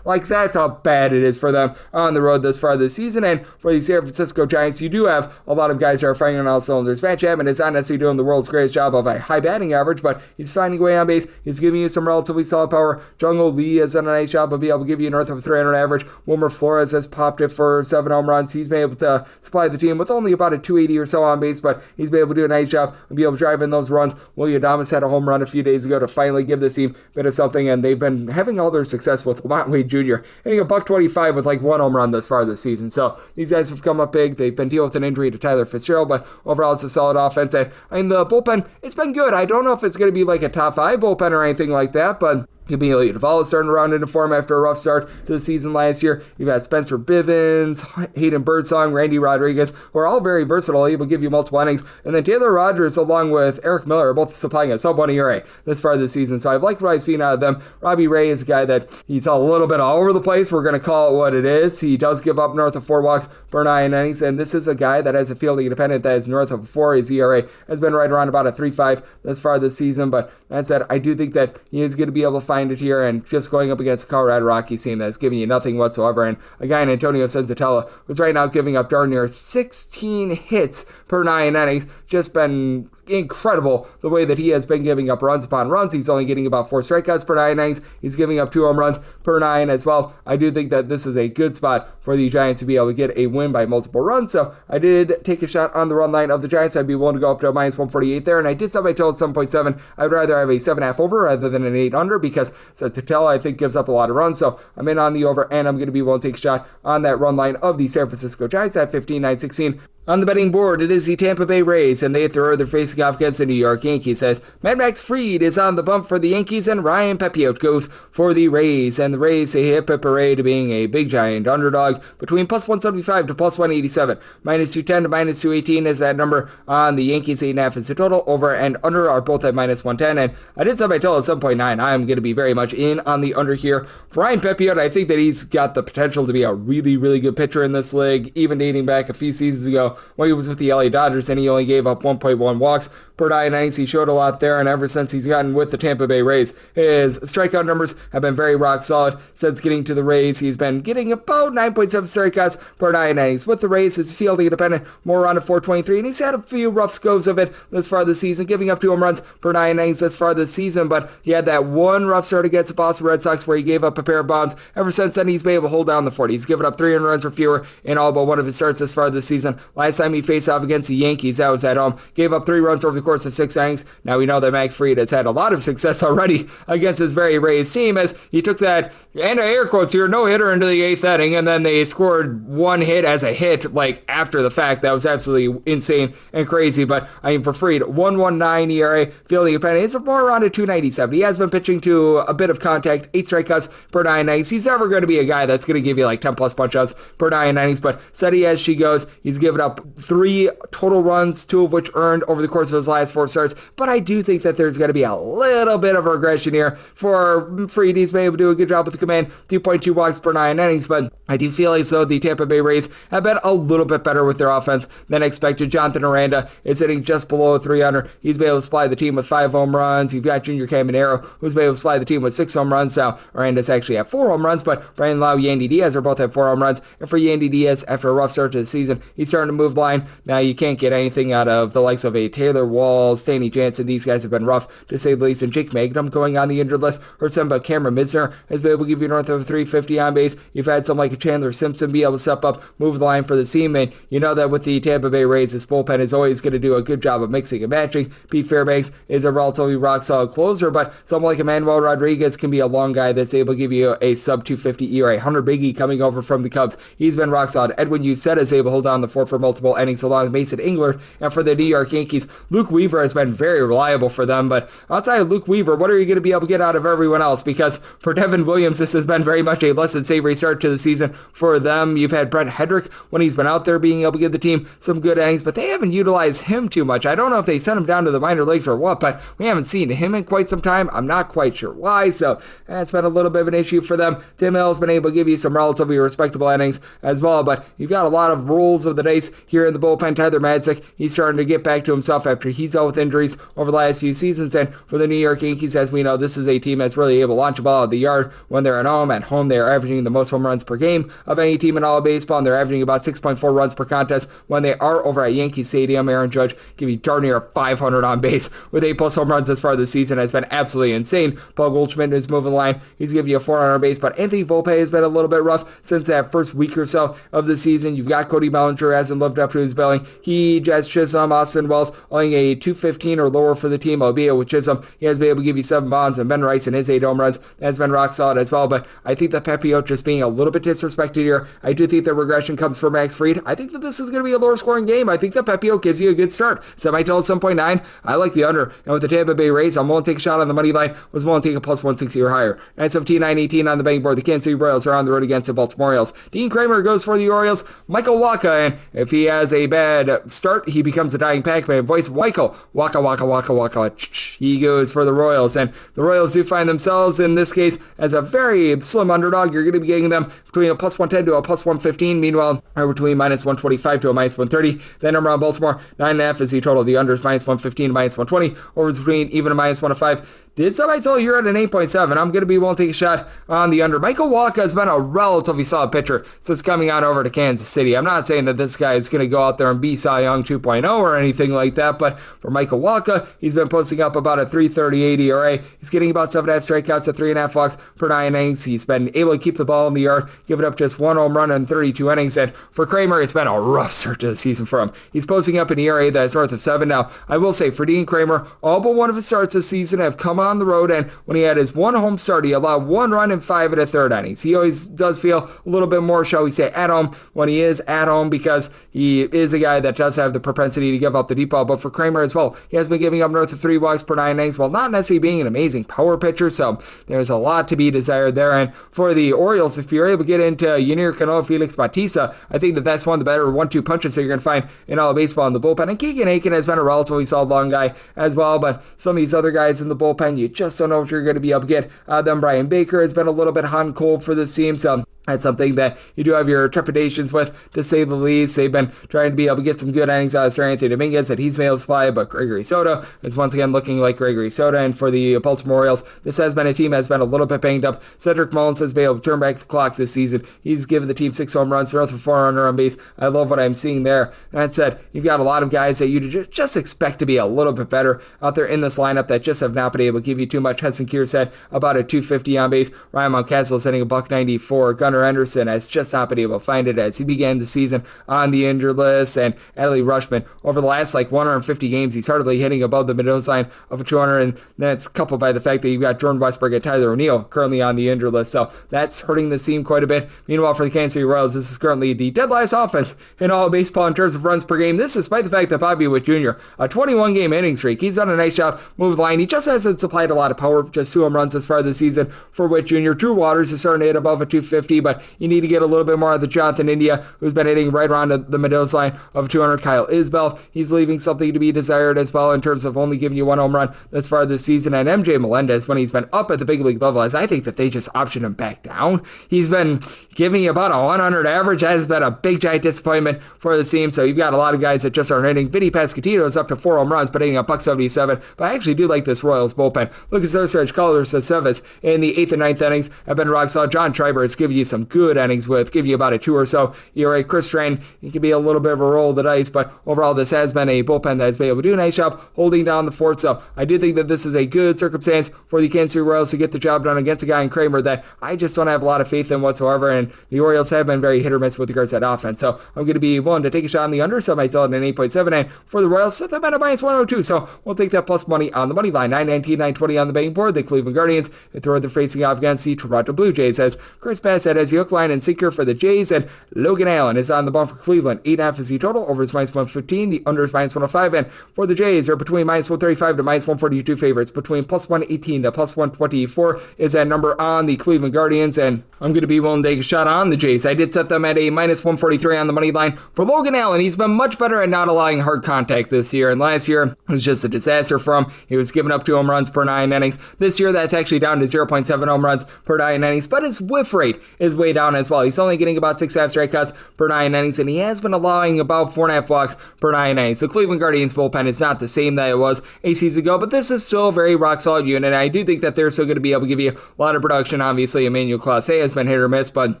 Like, that's how bad it is for them on the road thus far this season. And for the San Francisco Giants, you do have a lot of guys that are firing on all cylinders. Matt Chapman is not necessarily doing the world's greatest job of a high batting average, but he's finding a way on base. He's giving you some relatively solid power. Jung-Ho Lee has done a nice job of being able to give you north of a 300 average. Wilmer Flores has popped it for 7 home runs. He's been able to supply the team with only about a 280 or so on base, but he's been able to do a nice job and be able to drive in those runs. Willie Adames had a home run a few days ago to finally give this team a bit of something, and they've been having all their success with Lamont Wade Jr. hitting a $125 with like 1 home run thus far this season. So these guys have come up big. They've been dealing with an injury to Tyler Fitzgerald, but overall it's a solid offense. And I mean, the bullpen, it's been good. I don't know if it's going to be like a top 5 bullpen or anything like that, but Emilio Duvall starting to round into form after a rough start to the season last year. You've got Spencer Bivens, Hayden Birdsong, Randy Rodriguez, who are all very versatile, able to give you multiple innings. And then Taylor Rogers, along with Eric Miller, are both supplying a sub-1 ERA this far this season. So I've liked what I've seen out of them. Robbie Ray is a guy that he's a little bit all over the place. We're going to call it what it is. He does give up north of 4 walks per 9 innings, and this is a guy that has a fielding independent that is north of 4. His ERA has been right around about a 3.5 this far this season. But that said, I do think that he is going to be able to find it here, and just going up against the Colorado Rockies team that's giving you nothing whatsoever. And a guy in Antonio Senzatella who's right now giving up darn near 16 hits per 9 innings. Just been incredible the way that he has been giving up runs upon runs. He's only getting about 4 strikeouts per 9 innings. He's giving up 2 home runs per 9 as well. I do think that this is a good spot for the Giants to be able to get a win by multiple runs. So I did take a shot on the run line of the Giants. I'd be willing to go up to a minus 148 there, and I did set my total at 7.7. I would rather have a 7.5 over rather than an 8 under, because Senzatella, I think, gives up a lot of runs. So I'm in on the over, and I'm going to be willing to take a shot on that run line of the San Francisco Giants at 15-9-16. On the betting board, it is the Tampa Bay Rays, and they they're facing off against the New York Yankees, as Mad Max Fried is on the bump for the Yankees, and Ryan Pepiot goes for the Rays. And the Rays, they hip hip hooray to being a big giant underdog between plus 175 to plus 187. Minus 210 to minus 218 is that number on the Yankees. 8.5 is the total. Over and under are both at minus 110, and I did set my total at 7.9. I'm going to be very much in on the under here. For Ryan Pepiot, I think that he's got the potential to be a really, really good pitcher in this league, even dating back a few seasons ago when he was with the LA Dodgers, and he only gave up 1.1 walks per 9 innings. He showed a lot there, and ever since he's gotten with the Tampa Bay Rays, his strikeout numbers have been very rock solid. Since getting to the Rays, he's been getting about 9.7 strikeouts per 9 innings. With the Rays, his fielding independent, more around a 423, and he's had a few rough scopes of it this far this season, giving up 2 home runs per 9 innings this far this season, but he had that one rough start against the Boston Red Sox where he gave up a pair of bombs. Ever since then, he's been able to hold down the fort. He's given up 300 runs or fewer in all but one of his starts this far this season. Last time he faced off against the Yankees, that was at home, gave up 3 runs over the course of 6 innings. Now we know that Max Fried has had a lot of success already against his very Rays team, as he took that, and air quotes here, no-hitter into the 8th inning, and then they scored 1 hit as a hit, like, after the fact. That was absolutely insane and crazy, but, I mean, for Fried, 1.19 ERA, fielding independent, it's more around a 297. He has been pitching to a bit of contact, 8 strikeouts per 9 innings. He's never going to be a guy that's going to give you, like, 10-plus punch-outs per 9 innings, but steady as she goes. He's given up 3 total runs, 2 of which earned over the course of his last 4 starts, but I do think that there's going to be a little bit of regression here for Fried. He's been able to do a good job with the command, 2.2 walks per 9 innings, but I do feel as though the Tampa Bay Rays have been a little bit better with their offense than expected. Jonathan Aranda is hitting just below 300. He's been able to supply the team with 5 home runs. You've got Junior Caminero, who's been able to supply the team with 6 home runs. Now, Aranda's actually at 4 home runs, but Brandon Lau, Yandy Diaz are both at 4 home runs. And for Yandy Diaz, after a rough start to the season, he's starting to move the line. Now, you can't get anything out of the likes of a Taylor Walls, Danny Jansen. These guys have been rough, to say the least. And Jake Magnum going on the injured list. Heard some about Cameron Midsner has been able to give you north of 350 on base. You've had some like a Chandler Simpson be able to step up, move the line for the team, and you know that with the Tampa Bay Rays, this bullpen is always going to do a good job of mixing and matching. Pete Fairbanks is a relatively rock-solid closer, but someone like Emmanuel Rodriguez can be a long guy that's able to give you a sub-250 ERA. Hunter Biggie coming over from the Cubs, he's been rock-solid. Edwin Uceta is able to hold down the fort for multiple innings along with Mason Englert, and for the New York Yankees, Luke Weaver has been very reliable for them, but outside of Luke Weaver, what are you going to be able to get out of everyone else? Because for Devin Williams, this has been very much a less than savory start to the season for them. You've had Brent Hedrick, when he's been out there, being able to give the team some good innings, but they haven't utilized him too much. I don't know if they sent him down to the minor leagues or what, but we haven't seen him in quite some time. I'm not quite sure why, so that's been a little bit of an issue for them. Tim Hill's been able to give you some relatively respectable innings as well, but you've got a lot of rolls of the dice here in the bullpen. Tyler Madsick, he's starting to get back to himself after he's dealt with injuries over the last few seasons, and for the New York Yankees, as we know, this is a team that's really able to launch a ball out of the yard when they're at home. At home, they are averaging the most home runs per game of any team in all of baseball, and they're averaging about 6.4 runs per contest when they are over at Yankee Stadium. Aaron Judge give you darn near 500 on base with 8+ home runs as far this season. Has been absolutely insane. Paul Goldschmidt is moving the line. He's giving you a 400 on base, but Anthony Volpe has been a little bit rough since that first week or so of the season. You've got Cody Bellinger, hasn't lived up to his billing. He, Jazz Chisholm, Austin Wells, owing a 215 or lower for the team, albeit with Chisholm, he has been able to give you 7 bombs, and Ben Rice and his 8 home runs has been rock solid as well. But I think that Pepiot just being a little bit disrespected here. I do think that regression comes from Max Fried. I think that this is going to be a lower scoring game. I think that Pepiot gives you a good start. Semi-total 7.9. I like the under. And with the Tampa Bay Rays, I'm willing to take a shot on the money line. Was willing to take a plus 160 or higher. 917, 918 on the betting board. The Kansas City Royals are on the road against the Baltimore Orioles. Dean Kramer goes for the Orioles. Michael Wacha, and if he has a bad start, he becomes a dying Pac-Man voice. Michael Waka Waka Waka Waka. He goes for the Royals, and the Royals do find themselves in this case as a very slim underdog. You're going to be getting them between a plus 110 to a plus 115. Meanwhile, between minus 125 to a minus 130. That number on Baltimore, 9.5 is the total. The under is minus 115 to minus 120. Over between even a minus 105. Did somebody tell you you're at an 8.7? I'm going to be willing to take a shot on the under. Michael Wacha has been a relatively solid pitcher since coming on over to Kansas City. I'm not saying that this guy is going to go out there and be Cy Young 2.0 or anything like that, but for Michael Wacha, he's been posting up about a 3.38 ERA. He's getting about 7.5 strikeouts to 3.5 walks per 9 innings. He's been able to keep the ball in the yard, giving up just 1 home run in 32 innings, and for Kramer, it's been a rough start to the season for him. He's posting up an ERA that is north of 7 now. I will say, for Dean Kramer, all but one of his starts this season have come on the road, and when he had his 1 home start, he allowed 1 run in 5 1/3 innings. He always does feel a little bit more, shall we say, at home when he is at home, because he is a guy that does have the propensity to give up the deep ball. But for Kramer as well, he has been giving up north of 3 walks per 9 innings, while not necessarily being an amazing power pitcher, so there's a lot to be desired there. And for the Orioles, if you're able to get into Yunier Cano, Felix Bautista, I think that that's one of the better 1-2 punches that you're going to find in all of baseball in the bullpen. And Keegan Aiken has been a relatively solid long guy as well, but some of these other guys in the bullpen, you just don't know if you're going to be able to get them. Brian Baker has been a little bit hot and cold for this team, so that's something that you do have your trepidations with, to say the least. They've been trying to be able to get some good innings out of Sir Anthony Dominguez that he's been able to fly, but Gregory Soto is once again looking like Gregory Soto. And for the Baltimore Orioles, this has been a team that has been a little bit banged up. Cedric Mullins has been able to turn back the clock this season. He's given the team 6 home runs, north of 400 on base. I love what I'm seeing there. That said, you've got a lot of guys that you just expect to be a little bit better out there in this lineup that just have not been able to give you too much. Hudson Kierstead about a 250 on base. Ryan Mountcastle is hitting a $194. Gunnar Henderson has just not been able to find it as he began the season on the injured list. And Adley Rutschman, over the last 150 games, he's hardly hitting above the middle line of a 200, and that's coupled by the fact that you've got Jordan Westberg and Tyler O'Neill currently on the injured list, so that's hurting the team quite a bit. Meanwhile, for the Kansas City Royals, this is currently the dead last offense in all of baseball in terms of runs per game. This despite the fact that Bobby Witt Jr., a 21-game inning streak, he's done a nice job moving the line. He just hasn't supplied a lot of power, just 2 home runs as far this season for Witt Jr. Drew Waters is starting to hit above a 250, but you need to get a little bit more of the Jonathan India, who's been hitting right around the middle line of 200. Kyle Isbell, he's leaving something to be desired as well in terms of only giving you 1 home run this far this season. And MJ Melendez, when he's been up at the big league level, as I think that they just optioned him back down. He's been giving you about a 100 average. That has been a big giant disappointment for the team. So you've got a lot of guys that just aren't hitting. Vinny Pasquantino is up to 4 home runs, but hitting a $177. But I actually do like this Royals bullpen. Lucas Serge, Carlos Aceves in the 8th and 9th innings have been rock solid. John Schreiber has given you some good innings with, give you about a 2 or so ERA. Chris Strain, he can be a little bit of a roll of the dice, but overall this has been a bullpen that has been able to do a nice job holding down the fort. So I do think that this is a good circumstance for the Kansas City Royals to get the job done against a guy in Kramer that I just don't have a lot of faith in whatsoever, and the Orioles have been very hit or miss with regards to that offense. So I'm going to be willing to take a shot on the under, so I might throw it at an 8.7, and for the Royals, set them at a minus 102. So we'll take that plus money on the money line. 919, 920 on the betting board. The Cleveland Guardians, they're facing off against the Toronto Blue Jays, as Chris Bassett as the hook, line, and sinker for the Jays. And Logan Allen is on the bump for Cleveland. 8.5 is the total. Over is minus 115. The under is minus 105. And for the Jays, they're between minus 135 to minus 142 favorites. Between plus 118 to plus 124 is that number on the Cleveland Guardians. And I'm going to be willing to take a shot on the Jays. I did set them at a minus 143 on the money line. For Logan Allen, he's been much better at not allowing hard contact this year. And last year, it was just a disaster for him. He was giving up 2 home runs per 9 innings. This year, that's actually down to 0.7 home runs per 9 innings. But his whiff rate is way down as well. He's only getting about 6.5 strikeouts per 9 innings. And he has been allowing about 4.5 walks per 9 innings. The Cleveland Guardians bullpen is not the same that it was a season ago. But this is still a very rock-solid unit. And I do think that they're still going to be able to give you a lot of production. Obviously, Emmanuel Clase has been hit or miss. But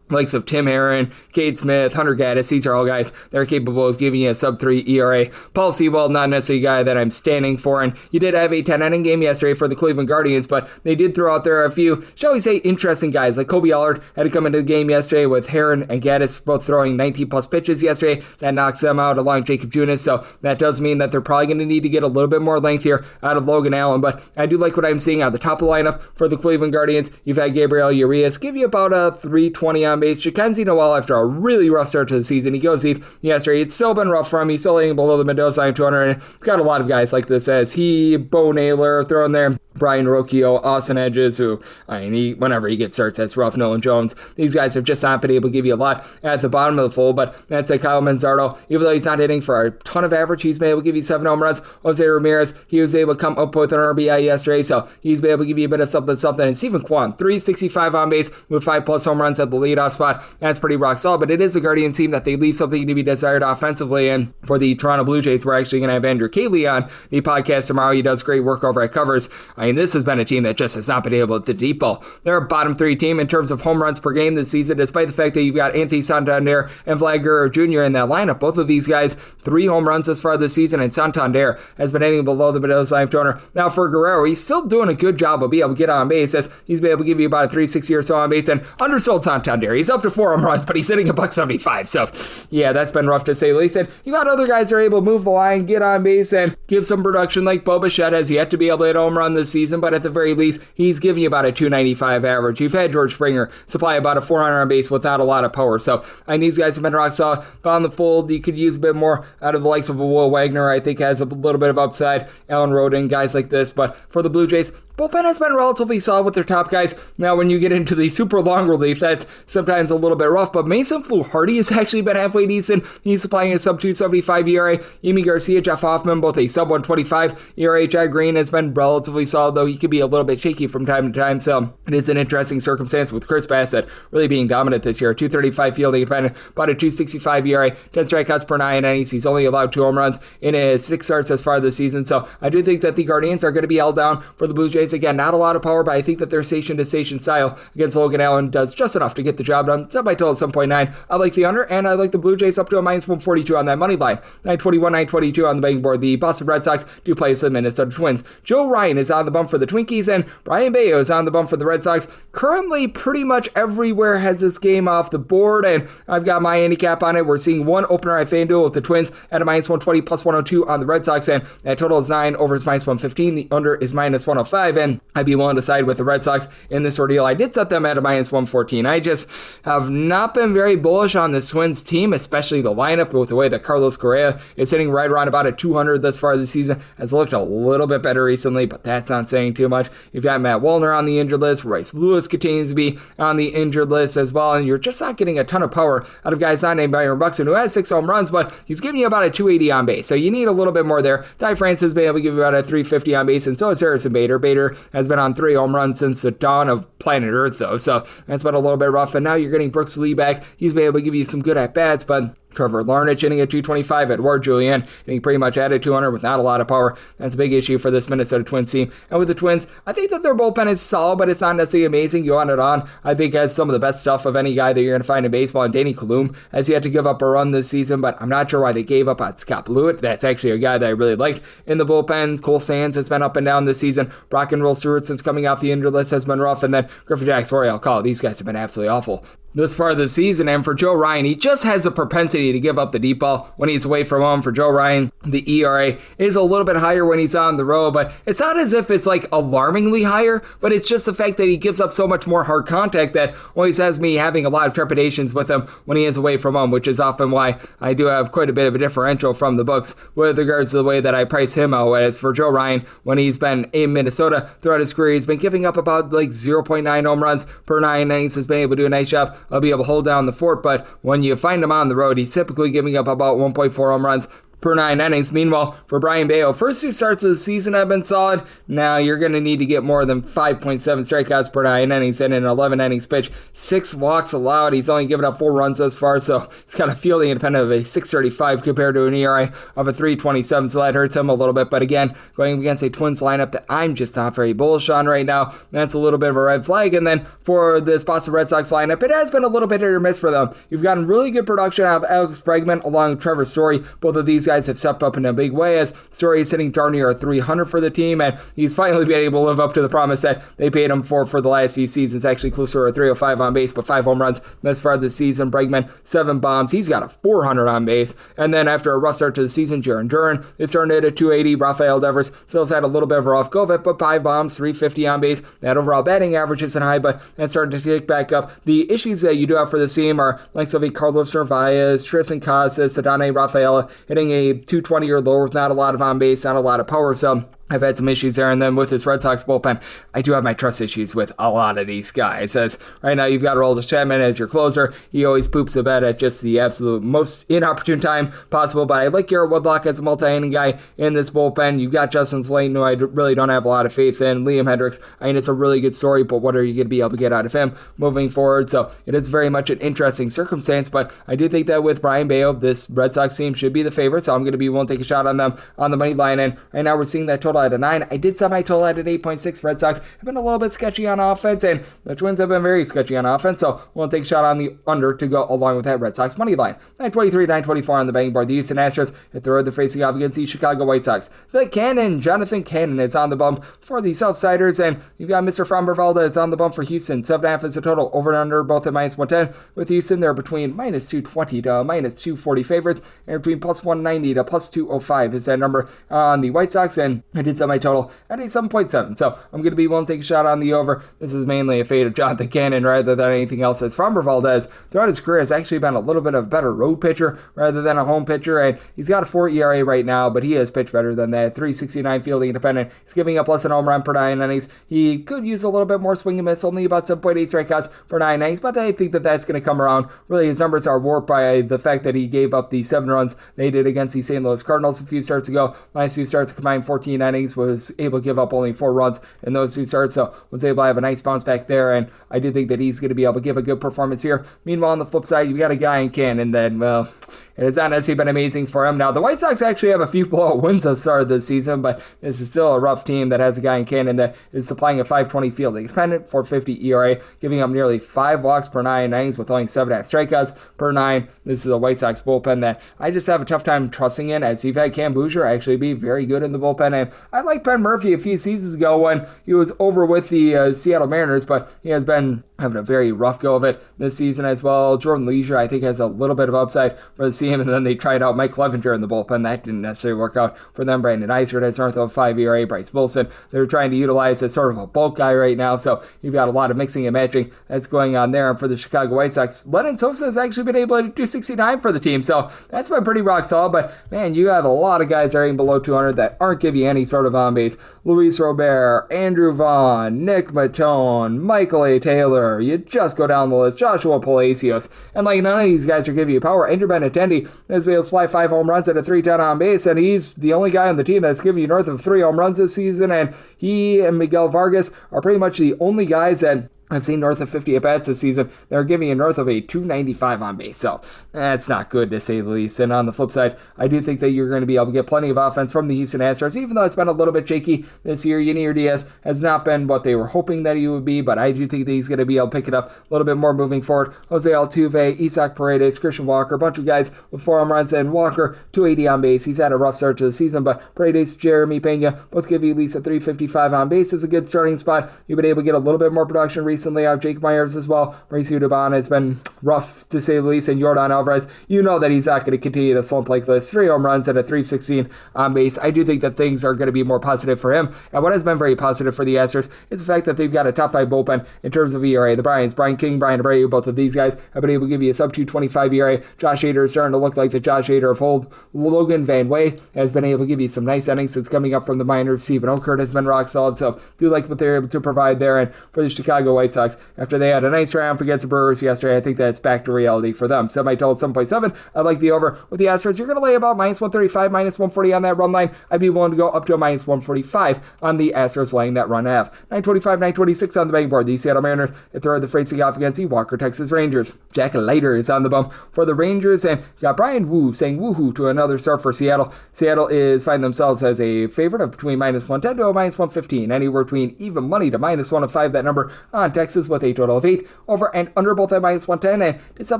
likes of Tim Herron, Cade Smith, Hunter Gaddis, these are all guys that are capable of giving you a sub-3 ERA. Paul Sewald, not necessarily a guy that I'm standing for. And you did have a 10-inning game yesterday for the Cleveland Guardians, but they did throw out there a few, shall we say, interesting guys. Like Kobe Allard had to come into the game yesterday with Herron and Gaddis both throwing 19-plus pitches yesterday. That knocks them out along Jacob Junis, so that does mean that they're probably going to need to get a little bit more length here out of Logan Allen. But I do like what I'm seeing at the top of the lineup for the Cleveland Guardians. You've had Gabriel Urias give you about a 320 on base. Jackenzie Noel, after a really rough start to the season, he goes deep yesterday. It's still been rough for him. He's still laying below the Mendoza line 200. And got a lot of guys like this as he, Bo Naylor, throwing there. Brian Rocchio, Austin Edges, who, whenever he gets starts, that's rough. Nolan Jones. These guys have just not been able to give you a lot at the bottom of the fold, but that's a Kyle Manzardo. Even though he's not hitting for a ton of average, he's been able to give you 7 home runs. Jose Ramirez, he was able to come up with an RBI yesterday, so he's been able to give you a bit of something. And Stephen Kwan, 365 on base with 5+ home runs at the leadoff spot. That's pretty rock solid, but it is a Guardian team that they leave something to be desired offensively. And for the Toronto Blue Jays, we're actually going to have Andrew Cayley on the podcast tomorrow. He does great work over at Covers. This has been a team that just has not been able to deep ball. They're a bottom 3 team in terms of home runs per game this season, despite the fact that you've got Anthony Santander and Vlad Guerrero Jr. in that lineup. Both of these guys, 3 home runs thus far this season, and Santander has been hitting below the Mendoza line 200. Now for Guerrero, he's still doing a good job of being able to get on base, as he's been able to give you about a 360 or so on base, and undersold Santander. He's up to 4 home runs, but he's hitting $175. So yeah, that's been rough to say the least. And you got other guys that are able to move the line, get on base, and give some production, like Bo Bichette has yet to be able to hit a home run this season, but at the very least, he's giving you about a 295 average. You've had George Springer supply about a 400 on base without a lot of power. So these guys have been rock solid. But on the fold, you could use a bit more out of the likes of a Will Wagner. I think has a little bit of upside. Alan Roden, guys like this. But for the Blue Jays, bullpen has been relatively solid with their top guys. Now, when you get into the super long relief, that's sometimes a little bit rough, but Mason Fluharty has actually been halfway decent. He's supplying a sub 275 ERA. Yimi Garcia, Jeff Hoffman, both a sub 125 ERA. Chad Green has been relatively solid, though he could be a little bit shaky from time to time, so it is an interesting circumstance with Chris Bassett really being dominant this year. 235 fielding independent, about a 265 ERA, 10 strikeouts per 9 innings. He's only allowed 2 home runs in his 6 starts thus far this season, so I do think that the Guardians are going to be held down for the Blue Jays. Again, not a lot of power, but I think that their station-to-station style against Logan Allen does just enough to get the job done. Set my total at 7.9. I like the under, and I like the Blue Jays up to a minus 142 on that money line. 921, 922 on the betting board. The Boston Red Sox do play the Minnesota Twins. Joe Ryan is on the bump for the Twinkies, and Brian Bayo is on the bump for the Red Sox. Currently, pretty much everywhere has this game off the board, and I've got my handicap on it. We're seeing one opener at FanDuel with the Twins at a minus 120, plus 102 on the Red Sox, and that total is 9, over is minus 115. The under is minus 105, and I'd be willing to side with the Red Sox in this ordeal. I did set them at a minus 114. I just have not been very bullish on this Twins team, especially the lineup, with the way that Carlos Correa is sitting right around about a 200 thus far this season. Has looked a little bit better recently, but that's not saying too much. You've got Matt Wallner on the injured list. Royce Lewis continues to be on the injured list as well, and you're just not getting a ton of power out of guys not named Byron Buxton, who has 6 home runs, but he's giving you about a 280 on base, so you need a little bit more there. Ty France has been able to give you about a 350 on base, and so has Harrison Bader. Bader has been on 3 home runs since the dawn of planet Earth, though, so that's been a little bit rough, and now you're getting Brooks Lee back. He's been able to give you some good at-bats, but Trevor Larnach hitting at 225, Edouard Julien hitting pretty much at 200 with not a lot of power. That's a big issue for this Minnesota Twins team. And with the Twins, I think that their bullpen is solid, but it's not necessarily amazing. You want it on, I think, has some of the best stuff of any guy that you're going to find in baseball. And Danny Kalum has yet to give up a run this season, but I'm not sure why they gave up on Scott Blewett. That's actually a guy that I really liked in the bullpen. Cole Sands has been up and down this season. Brock and Roll Stewart, since coming off the injured list, has been rough. And then Griffin Jax, Oriel Call. These guys have been absolutely awful this far this season. And for Joe Ryan, he just has a propensity to give up the deep ball when he's away from home. For Joe Ryan, the ERA is a little bit higher when he's on the road, but it's not as if it's like alarmingly higher, but it's just the fact that he gives up so much more hard contact that always has me having a lot of trepidations with him when he is away from home, which is often why I do have quite a bit of a differential from the books with regards to the way that I price him out. As for Joe Ryan, when he's been in Minnesota throughout his career, he's been giving up about like 0.9 home runs per 9 innings, has been able to do a nice job of being able to hold down the fort, but when you find him on the road, he's typically giving up about 1.4 home runs per 9 innings. Meanwhile, for Brayan Bello, first 2 starts of the season have been solid. Now you're going to need to get more than 5.7 strikeouts per 9 innings in an 11 innings pitch. 6 walks allowed. He's only given up 4 runs thus far, so he's got a fielding independent of a 635 compared to an ERA of a 327, so that hurts him a little bit. But again, going against a Twins lineup that I'm just not very bullish on right now, that's a little bit of a red flag. And then for this Boston Red Sox lineup, it has been a little bit hit or miss for them. You've gotten really good production out of Alex Bregman along with Trevor Story. Both of these guys have stepped up in a big way, as Story is sitting darn near 300 for the team, and he's finally been able to live up to the promise that they paid him for the last few seasons. Actually closer to 305 on base, but 5 home runs thus far this season. Bregman, 7 bombs. He's got a 400 on base. And then after a rough start to the season, Jarren Duran is starting at a 280. Rafael Devers still has had a little bit of a rough go of it, but 5 bombs, 350 on base. That overall batting average isn't high, but that's starting to kick back up. The issues that you do have for the team are like of a Carlos Narvaez, Tristan Casas, Adane Rafaela hitting a 220 or lower with not a lot of on base, not a lot of power. So I've had some issues there, and then with this Red Sox bullpen, I do have my trust issues with a lot of these guys. As right now you've got Aroldis Chapman as your closer. He always poops a bed at just the absolute most inopportune time possible, but I like Garrett Woodlock as a multi-inning guy in this bullpen. You've got Justin Slayton, who I really don't have a lot of faith in. Liam Hendricks, I mean, it's a really good story, but what are you going to be able to get out of him moving forward? So it is very much an interesting circumstance, but I do think that with Brayan Bello, this Red Sox team should be the favorite, so I'm going to be willing to take a shot on them on the money line, and right now we're seeing that total at a 9. I did set my total at an 8.6. Red Sox have been a little bit sketchy on offense, and the Twins have been very sketchy on offense, so we'll take a shot on the under to go along with that Red Sox money line. 923, 924 on the betting board. The Houston Astros hit the road. They're facing off against the Chicago White Sox. Jonathan Cannon is on the bump for the Southsiders, and you've got Mr. Framber Valdez on the bump for Houston. 7.5 is the total. Over and under both at minus 110. With Houston, they're between minus 220 to minus 240 favorites, and between plus 190 to plus 205 is that number on the White Sox, and I did set my total at a 7.7. So I'm going to be willing to take a shot on the over. This is mainly a fade of Jonathan Cannon rather than anything else, as Framber Valdez throughout his career has actually been a little bit of a better road pitcher rather than a home pitcher, and he's got a 4 ERA right now, but he has pitched better than that. 369 fielding independent. He's giving up less than a home run per 9 innings. He could use a little bit more swing and miss, only about 7.8 strikeouts per 9 innings, but I think that that's going to come around. Really, his numbers are warped by the fact that he gave up the 7 runs they did against the St. Louis Cardinals a few starts ago. Last 2 starts combined 14 innings, was able to give up only 4 runs in those 2 starts, so was able to have a nice bounce back there, and I do think that he's going to be able to give a good performance here. Meanwhile, on the flip side, you got a guy in Cannon that, well, it has not necessarily been amazing for him. Now, the White Sox actually have a few blowout wins at the start of the season, but this is still a rough team that has a guy in Cannon that is supplying a 520 fielding independent, 450 ERA, giving up nearly 5 walks per 9 innings with only 7.5 strikeouts per 9. This is a White Sox bullpen that I just have a tough time trusting in, as you've had Cam Bouger actually be very good in the bullpen, and I like Ben Murphy a few seasons ago when he was over with the Seattle Mariners, but he has been having a very rough go of it this season as well. Jordan Leisure, I think, has a little bit of upside for the team, and then they tried out Mike Clevenger in the bullpen. That didn't necessarily work out for them. Brandon Eisert has north of 5 ERA. Bryce Wilson, they're trying to utilize as sort of a bulk guy right now, so you've got a lot of mixing and matching that's going on there. And for the Chicago White Sox, Lennon Sosa has actually been able to do 69 for the team, so that's been pretty rock solid, but man, you have a lot of guys that are hitting below 200 that aren't giving you any sort of on base. Luis Robert, Andrew Vaughn, Nick Matone, Michael A. Taylor, you just go down the list, Joshua Palacios, and like none of these guys are giving you power. Andrew Benintendi has been able to fly 5 home runs at a 310 on base, and he's the only guy on the team that's given you north of 3 home runs this season, and he and Miguel Vargas are pretty much the only guys that I've seen north of 50 at-bats this season. They're giving you north of a 295 on base, so that's not good to say the least. And on the flip side, I do think that you're going to be able to get plenty of offense from the Houston Astros, even though it's been a little bit shaky this year. Yanier Diaz has not been what they were hoping that he would be, but I do think that he's going to be able to pick it up a little bit more moving forward. Jose Altuve, Isaac Paredes, Christian Walker, a bunch of guys with 4 home runs, and Walker, 280 on base. He's had a rough start to the season, but Paredes, Jeremy Pena, both give you at least a 355 on base is a good starting spot. You've been able to get a little bit more production recently recently out of Jake Myers as well. Mauricio Dubon has been rough to say the least, and Yordan Alvarez, you know that he's not going to continue to slump like this. 3 home runs and a 316 on base. I do think that things are going to be more positive for him, and what has been very positive for the Astros is the fact that they've got a top 5 bullpen in terms of ERA. The Bryans, Brian King, Brian Abreu, both of these guys have been able to give you a sub 225 ERA. Josh Hader is starting to look like the Josh Hader of old. Logan Van Way has been able to give you some nice innings since coming up from the minors. Stephen Okert has been rock solid, so do like what they're able to provide there. And for the Chicago White Sox, after they had a nice triumph against the Brewers yesterday, I think that's back to reality for them. Semi-total 7.7. I like the over with the Astros. You're going to lay about minus 135, minus 140 on that run line. I'd be willing to go up to a minus 145 on the Astros laying that run half. 925, 926 on the betting board. The Seattle Mariners, if they're facing off against the Walker Texas Rangers. Jack Leiter is on the bump for the Rangers, and got Brian Wu saying woohoo to another start for Seattle. Seattle is finding themselves as a favorite of between minus 110 to a minus 115, anywhere between even money to minus 105, that number on Texas with a total of 8. Over and under both at minus 110, and it's up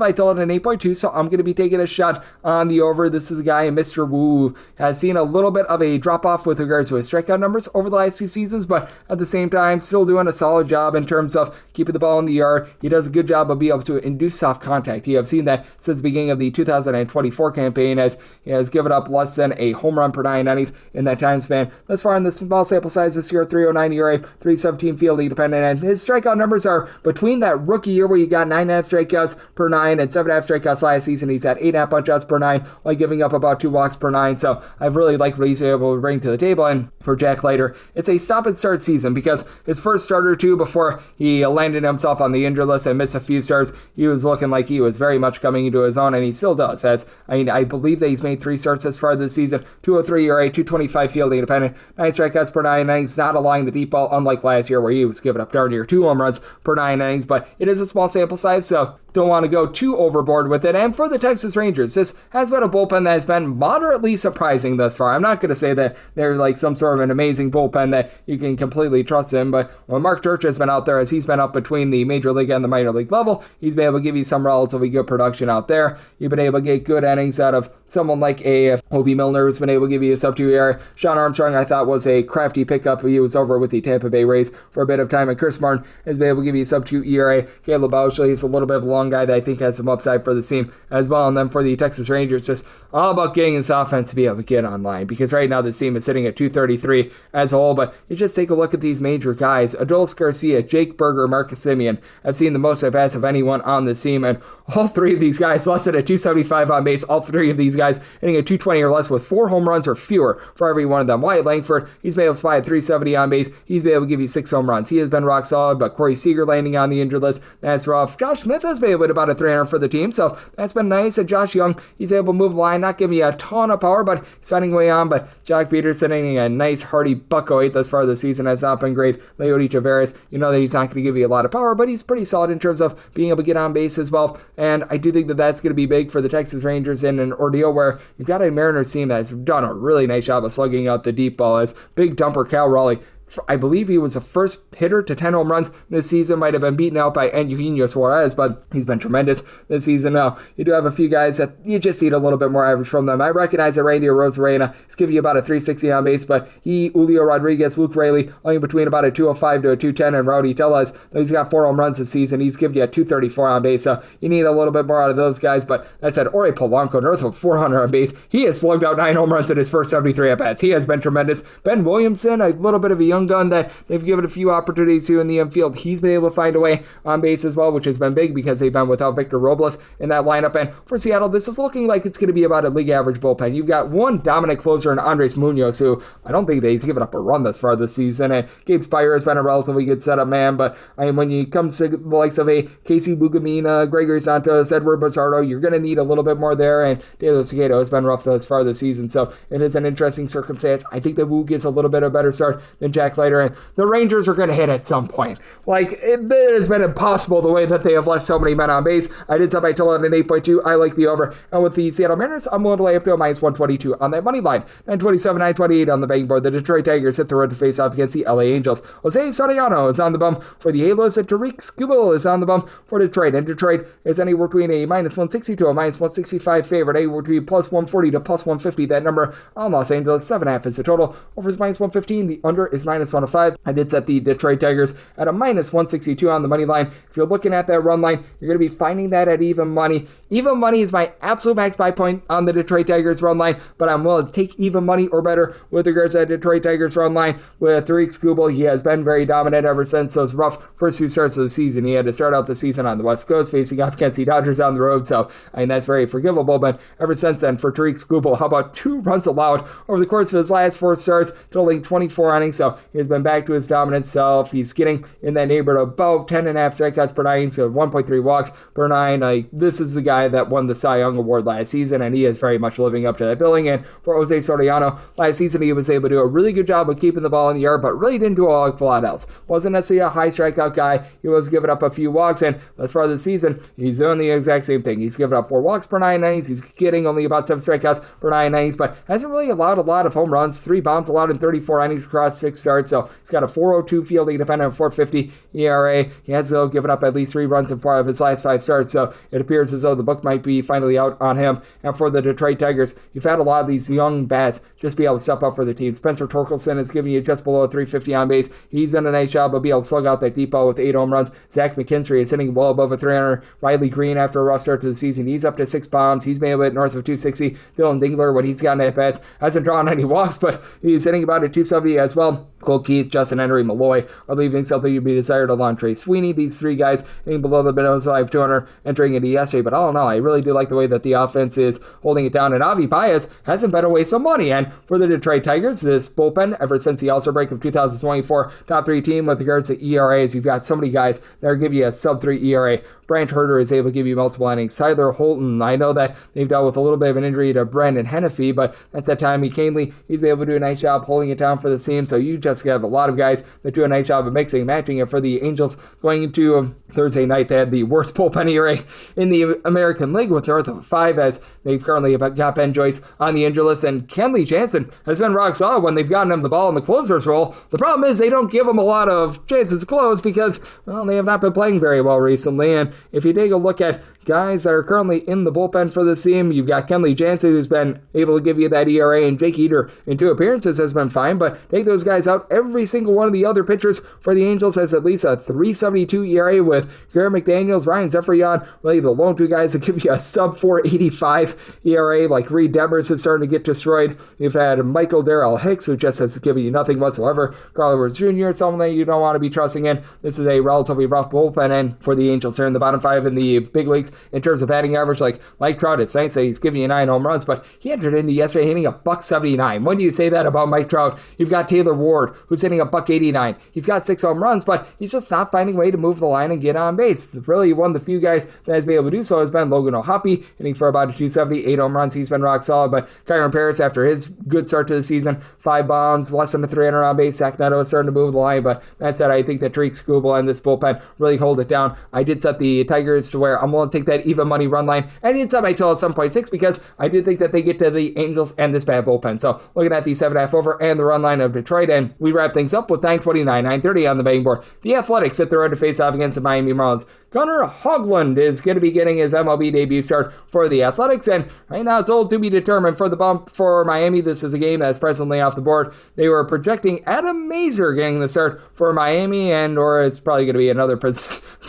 by total at an 8.2, so I'm going to be taking a shot on the over. This is a guy, Mr. Wu, has seen a little bit of a drop-off with regards to his strikeout numbers over the last 2 seasons, but at the same time, still doing a solid job in terms of keeping the ball in the yard. He does a good job of being able to induce soft contact. You have seen that since the beginning of the 2024 campaign, as he has given up less than a home run per 9 innings in that time span. Thus far in the small sample size this year, 309 ERA, 317 fielding dependent, and his strikeout numbers are between that rookie year where you got 9.5 strikeouts per 9 and 7.5 strikeouts last season. He's at 8.5 bunch-outs per 9, while giving up about 2 walks per 9. So I've really liked what he's able to bring to the table. And for Jack Leiter, it's a stop-and-start season because his first start or two before he landed himself on the injured list and missed a few starts, he was looking like he was very much coming into his own, and he still does. I believe that he's made 3 starts as far this season, 203 ERA, 225 fielding independent, 9 strikeouts per 9 innings, not allowing the deep ball, unlike last year where he was giving up darn near 2 home runs per 9 innings, but it is a small sample size, so don't want to go too overboard with it. And for the Texas Rangers, this has been a bullpen that has been moderately surprising thus far. I'm not going to say that they're like some sort of an amazing bullpen that you can completely trust in, but when Mark Church has been out there, as he's been up between the major league and the minor league level, he's been able to give you some relatively good production out there. You've been able to get good innings out of someone like a Obi Milner, who's been able to give you a sub-2 ERA. Sean Armstrong, I thought, was a crafty pickup. He was over with the Tampa Bay Rays for a bit of time, and Chris Martin has been able to give you a sub-2 ERA. Caleb Bouchley is a little bit of a long guy that I think has some upside for the team as well. And then for the Texas Rangers, just all about getting this offense to be able to get online, because right now this team is sitting at 233 as a whole. But you just take a look at these major guys: Adolis Garcia, Jake Berger, Marcus Semien. I've seen the most at-bats of anyone on this team, and all 3 of these guys less than a 275 on base. All 3 of these guys hitting a 220 or less with 4 home runs or fewer for every one of them. Wyatt Langford, he's been able to spy at 370 on base. He's been able to give you 6 home runs. He has been rock solid, but Corey Seager landing on the injured list, that's rough. Josh Smith has been able to about a 300 for the team, so that's been nice. And Josh Young, he's able to move the line, not giving you a ton of power, but he's finding way on. But Jack Peterson hitting a nice hearty buck-08 thus far this season has not been great. Leody Taveras, you know that he's not going to give you a lot of power, but he's pretty solid in terms of being able to get on base as well. And I do think that that's going to be big for the Texas Rangers in an ordeal where you've got a Mariners team that's done a really nice job of slugging out the deep ball. As big dumper Cal Raleigh, I believe he was the first hitter to 10 home runs this season. Might have been beaten out by Eugenio Suarez, but he's been tremendous this season. Now, you do have a few guys that you just need a little bit more average from them. I recognize that Randy Arozarena is giving you about a 360 on base, but Julio Rodriguez, Luke Raley, only between about a 205 to a 210, and Rowdy Tellez, though he's got 4 home runs this season, he's giving you a 234 on base, so you need a little bit more out of those guys. But that said, Ori Polanco, north of 400 on base, he has slugged out 9 home runs in his first 73 at-bats. He has been tremendous. Ben Williamson, a little bit of a young gun that they've given a few opportunities to in the infield. He's been able to find a way on base as well, which has been big because they've been without Victor Robles in that lineup. And for Seattle, this is looking like it's going to be about a league average bullpen. You've got one dominant closer in Andres Munoz, who I don't think that he's given up a run thus far this season. And Gabe Spire has been a relatively good setup man, but when you come to the likes of a Casey Bugamina, Gregory Santos, Edward Bazardo, you're going to need a little bit more there. And De Los Seguedo has been rough thus far this season, so it is an interesting circumstance. I think that Wu gets a little bit of a better start than Jack Leiter, and the Rangers are going to hit at some point. It has been impossible the way that they have left so many men on base. I did something till at an 8.2. I like the over. And with the Seattle Mariners, I'm willing to lay up to a minus 122 on that money line. 927, 928 on the betting board. The Detroit Tigers hit the road to face off against the LA Angels. Jose Soriano is on the bump for the Halos, and Tariq Skubal is on the bump for Detroit. And Detroit is anywhere between a minus 160 to a minus 165 favorite, anywhere between plus 140 to plus 150. That number on Los Angeles, 7.5 is the total. Over is minus 115. The under is minus -105. I did set the Detroit Tigers at a -162 on the money line. If you're looking at that run line, you're going to be finding that at even money. Even money is my absolute max buy point on the Detroit Tigers run line, but I'm willing to take even money or better with regards to that Detroit Tigers run line. With Tariq Skubal, he has been very dominant ever since those rough first two starts of the season. He had to start out the season on the West Coast, facing off against the Dodgers on the road, so I mean that's very forgivable, but ever since then, for Tariq Skubal, how about 2 runs allowed over the course of his last 4 starts, totaling 24 innings, so he has been back to his dominant self. He's getting in that neighborhood of about 10.5 strikeouts per 9, so 1.3 walks per 9. This is the guy that won the Cy Young Award last season, and he is very much living up to that billing. And for Jose Soriano, last season he was able to do a really good job of keeping the ball in the yard, but really didn't do a lot else. Wasn't necessarily a high strikeout guy. He was giving up a few walks, and thus far this season, he's doing the exact same thing. He's given up 4 walks per 9 innings. He's getting only about 7 strikeouts per 9 innings, but hasn't really allowed a lot of home runs. 3 bombs allowed in 34 innings across 6 starts, so he's got a 4.02 fielding dependent, 4.50 ERA. He has though given up at least 3 runs in 4 of his last 5 starts, so it appears as though the book might be finally out on him. And for the Detroit Tigers, you've had a lot of these young bats just be able to step up for the team. Spencer Torkelson is giving you just below 350 on base. He's done a nice job of being able to slug out that deep ball with 8 home runs. Zach McKinstry is hitting well above a 300. Riley Green, after a rough start to the season, he's up to 6 bombs. He's made a bit north of 260. Dylan Dingler, when he's gotten at bats, hasn't drawn any walks, but he's hitting about a 270 as well. Cole Keith, Justin Henry, Malloy are leaving something to be desired along Trey Sweeney. These 3 guys hitting below the minimum 200 entering into yesterday, but I don't know. I really do like the way that the offense is holding it down, and Avi Baez hasn't been a waste of money. And for the Detroit Tigers, this bullpen, ever since the All-Star break of 2024, top 3 team with regards to ERAs. You've got so many guys that are giving you a sub-3 ERA. Brant Herter is able to give you multiple innings. Tyler Holton, I know that they've dealt with a little bit of an injury to Brandon Hennefy, but that's that Tommy Canely. He's been able to do a nice job holding it down for the team, so you just have a lot of guys that do a nice job of mixing and matching it for the Angels. Going into Thursday night, they had the worst bullpen ERA in the American League with north of 5, as they've currently got Ben Joyce on the injured list, and Kenley Jansen has been rock solid when they've gotten him the ball in the closer's role. The problem is they don't give him a lot of chances to close because, well, they have not been playing very well recently. And if you take a look at guys that are currently in the bullpen for this team, you've got Kenley Jansen, who's been able to give you that ERA, and Jake Eater in 2 appearances has been fine, but take those guys out, every single one of the other pitchers for the Angels has at least a 3.72 ERA, with Garrett McDaniels, Ryan Zephyrian, really the lone 2 guys that give you a sub 4.85 ERA, like Reed Devers is starting to get destroyed. You've had Michael Darrell Hicks, who just has given you nothing whatsoever. Carl Edwards Jr., someone that you don't want to be trusting in. This is a relatively rough bullpen end for the Angels. They're in the bottom 5 in the big leagues in terms of batting average. Like Mike Trout, it's nice that he's giving you 9 home runs, but he entered into yesterday hitting a $179. When do you say that about Mike Trout? You've got Taylor Ward, who's hitting a $189. He's got 6 home runs, but he's just not finding a way to move the line and get on base. Really, one of the few guys that has been able to do so has been Logan O'Hoppe, hitting for about a 270, 8 home runs. He's been rock solid, but Kyron Paris, after his good start to the season, 5 bombs, less than a 300 on base. Zach Neto is starting to move the line, but that said, I think that Tariq Skubal and this bullpen really hold it down. I did set the Tigers to where I'm willing to take that even money run line, and I did set my total at 7.6 because I do think that they get to the Angels and this bad bullpen. So looking at the 7.5 over and the run line of Detroit, and we wrap things up with 9:29, 9:30 on the betting board. The Athletics hit the road to face off against the Miami Marlins. Gunnar Hoglund is going to be getting his MLB debut start for the Athletics, and right now it's all to be determined for the bump for Miami. This is a game that's presently off the board. They were projecting Adam Mazur getting the start for Miami, or it's probably going to be another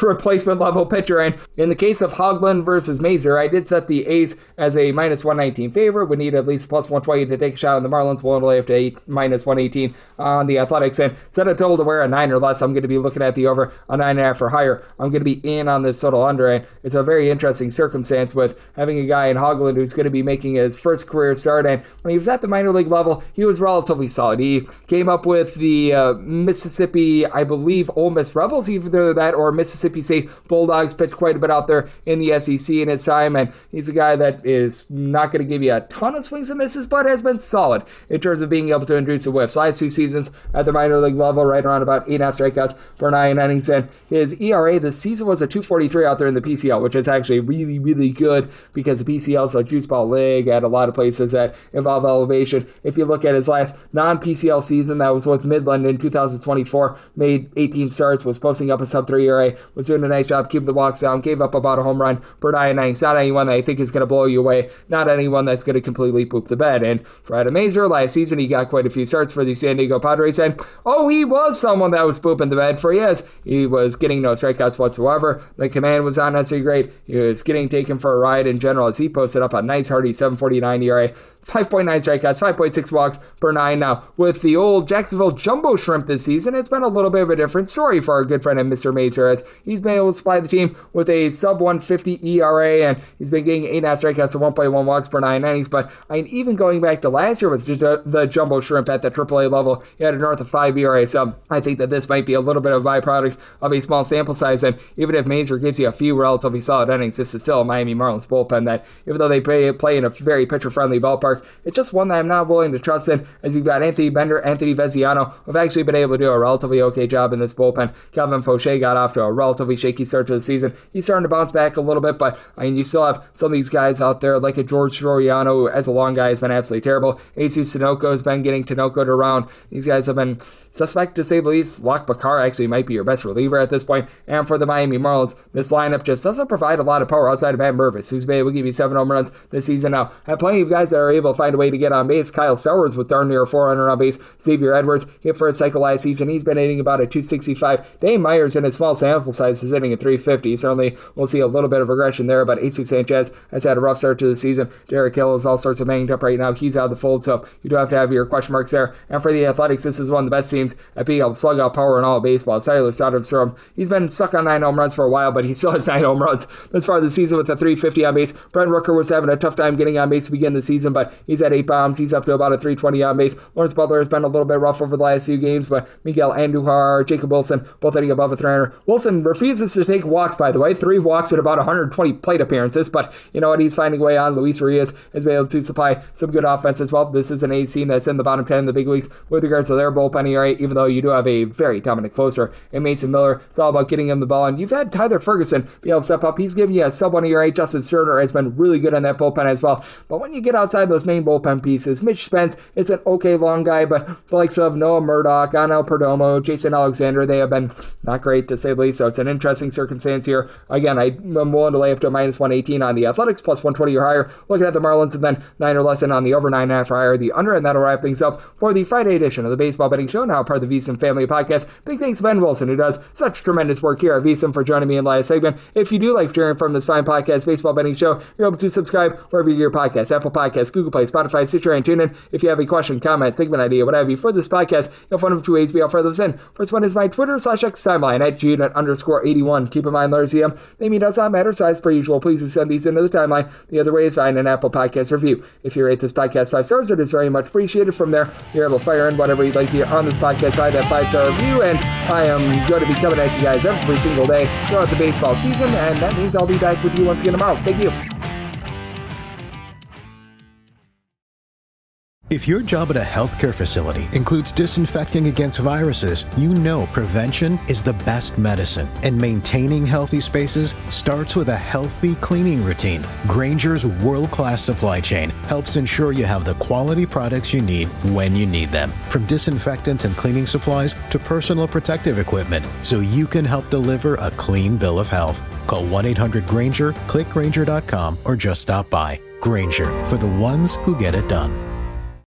replacement level pitcher. And in the case of Hoglund versus Mazur, I did set the A's as a -119 favorite. Would need at least +120 to take a shot on the Marlins. We'll only have to -118 on the Athletics, and set a total to wear a 9 or less. I'm going to be looking at the over a 9.5 or higher. I'm going to be in on this total under, and it's a very interesting circumstance with having a guy in Hoglund who's going to be making his first career start, and when he was at the minor league level, he was relatively solid. He came up with the Mississippi, I believe, Ole Miss Rebels, either that or Mississippi State Bulldogs, pitched quite a bit out there in the SEC in his time, and he's a guy that is not going to give you a ton of swings and misses, but has been solid in terms of being able to induce a whiff. Last 2 seasons at the minor league level, right around about 8.5 strikeouts per 9 innings, and his ERA this season was throws a 243 out there in the PCL, which is actually really, really good because the PCL is a juice ball league at a lot of places that involve elevation. If you look at his last non-PCL season, that was with Midland in 2024, made 18 starts, was posting up a sub-3 ERA, was doing a nice job keeping the walks down, gave up about a home run per 9 innings. Not anyone that I think is going to blow you away, not anyone that's going to completely poop the bed. And for Adam Mazur, last season he got quite a few starts for the San Diego Padres, and he was someone that was pooping the bed for years. He was getting no strikeouts whatsoever. The command was not necessarily great. He was getting taken for a ride in general as he posted up a nice hearty 7.49 ERA, 5.9 strikeouts, 5.6 walks per 9. Now, with the old Jacksonville Jumbo Shrimp this season, it's been a little bit of a different story for our good friend and Mr. Mazur, as he's been able to supply the team with a sub-150 ERA, and he's been getting 8.5 strikeouts to 1.1 walks per 9 innings. But even going back to last year with the Jumbo Shrimp at the AAA level, he had a north of 5 ERA, so I think that this might be a little bit of a byproduct of a small sample size, and even if Mazur gives you a few relatively solid innings, this is still a Miami Marlins bullpen that, even though they play in a very pitcher-friendly ballpark, it's just one that I'm not willing to trust in, as you've got Anthony Bender, Anthony Veziano, who've actually been able to do a relatively okay job in this bullpen. Calvin Fauché got off to a relatively shaky start to the season. He's starting to bounce back a little bit, but you still have some of these guys out there, like a George Soriano, who as a long guy has been absolutely terrible. Jesus Sunoco has been getting Tinoco'd around. These guys have been suspect, to say the least. Locke Bakar actually might be your best reliever at this point. And for the Miami Marlins, this lineup just doesn't provide a lot of power outside of Matt Mervis, who's been able to give you 7 home runs this season. Now, have plenty of guys that are able to find a way to get on base. Kyle Sowers with darn near 400 on base. Xavier Edwards hit for a cycle last season. He's been hitting about a 265. Dane Myers, in his small sample size, is hitting a 350. Certainly, we'll see a little bit of regression there, but Jesus Sanchez has had a rough start to the season. Derek Hill is all sorts of banged up right now. He's out of the fold, so you do have to have your question marks there. And for the Athletics, this is one of the best teams at being able to slug out power in all of baseball. Tyler Soderstrom, he's been stuck on 9 home runs for a while, but he still has 9 home runs this far this season with a 350 on base. Brent Rooker was having a tough time getting on base to begin the season, but he's had 8 bombs. He's up to about a 320 on base. Lawrence Butler has been a little bit rough over the last few games, but Miguel Andujar, Jacob Wilson, both hitting above a 300. Wilson refuses to take walks, by the way. 3 walks at about 120 plate appearances, but you know what? He's finding a way on. Luis Urias has been able to supply some good offense as well. This is an A's team that's in the bottom 10 in the big leagues with regards to their bullpen ERA, even though you do have a very dominant closer in Mason Miller. It's all about getting him the ball, and you've had Tyler Ferguson be able to step up. He's giving you a sub-1 ERA. Justin Sterner has been really good in that bullpen as well. But when you get outside those main bullpen pieces, Mitch Spence is an okay long guy, but the likes of Noah Murdoch, Anel Perdomo, Jason Alexander, they have been not great, to say the least. So it's an interesting circumstance here. Again, I'm willing to lay up to a minus 118 on the Athletics, plus 120 or higher. Looking at the Marlins, and then 9 or less in on the over 9.5 or higher, the under, and that'll wrap things up for the Friday edition of the Baseball Betting Show, now part of the VSIN family podcast. Big thanks to Ben Wilson, who does such tremendous work here at VSIN, for joining me in last segment. If you do like hearing from this fine podcast, Baseball Betting Show, you're able to subscribe wherever you get your podcasts: Apple Podcasts, Google Play, Spotify, Stitcher, and TuneIn. If you have a question, comment, segment idea, what have you for this podcast, you'll find them 2 ways. I'll further those in. First one is my Twitter/X timeline at @June_81. Keep in mind, letters EM, they mean does not matter, so as per usual, please send these into the timeline. The other way is find an Apple Podcast review. If you rate this podcast 5 stars, it is very much appreciated. From there, you're able to fire in whatever you'd like to hear on this podcast, find that 5-star review, and I am going to be coming at you guys every single day throughout the baseball season, and that means I'll be back with you once again tomorrow. Thank you. If your job at a healthcare facility includes disinfecting against viruses, you know prevention is the best medicine. And maintaining healthy spaces starts with a healthy cleaning routine. Grainger's world-class supply chain helps ensure you have the quality products you need when you need them. From disinfectants and cleaning supplies to personal protective equipment, so you can help deliver a clean bill of health. Call 1-800-GRAINGER, click Grainger.com, or just stop by. Grainger, for the ones who get it done.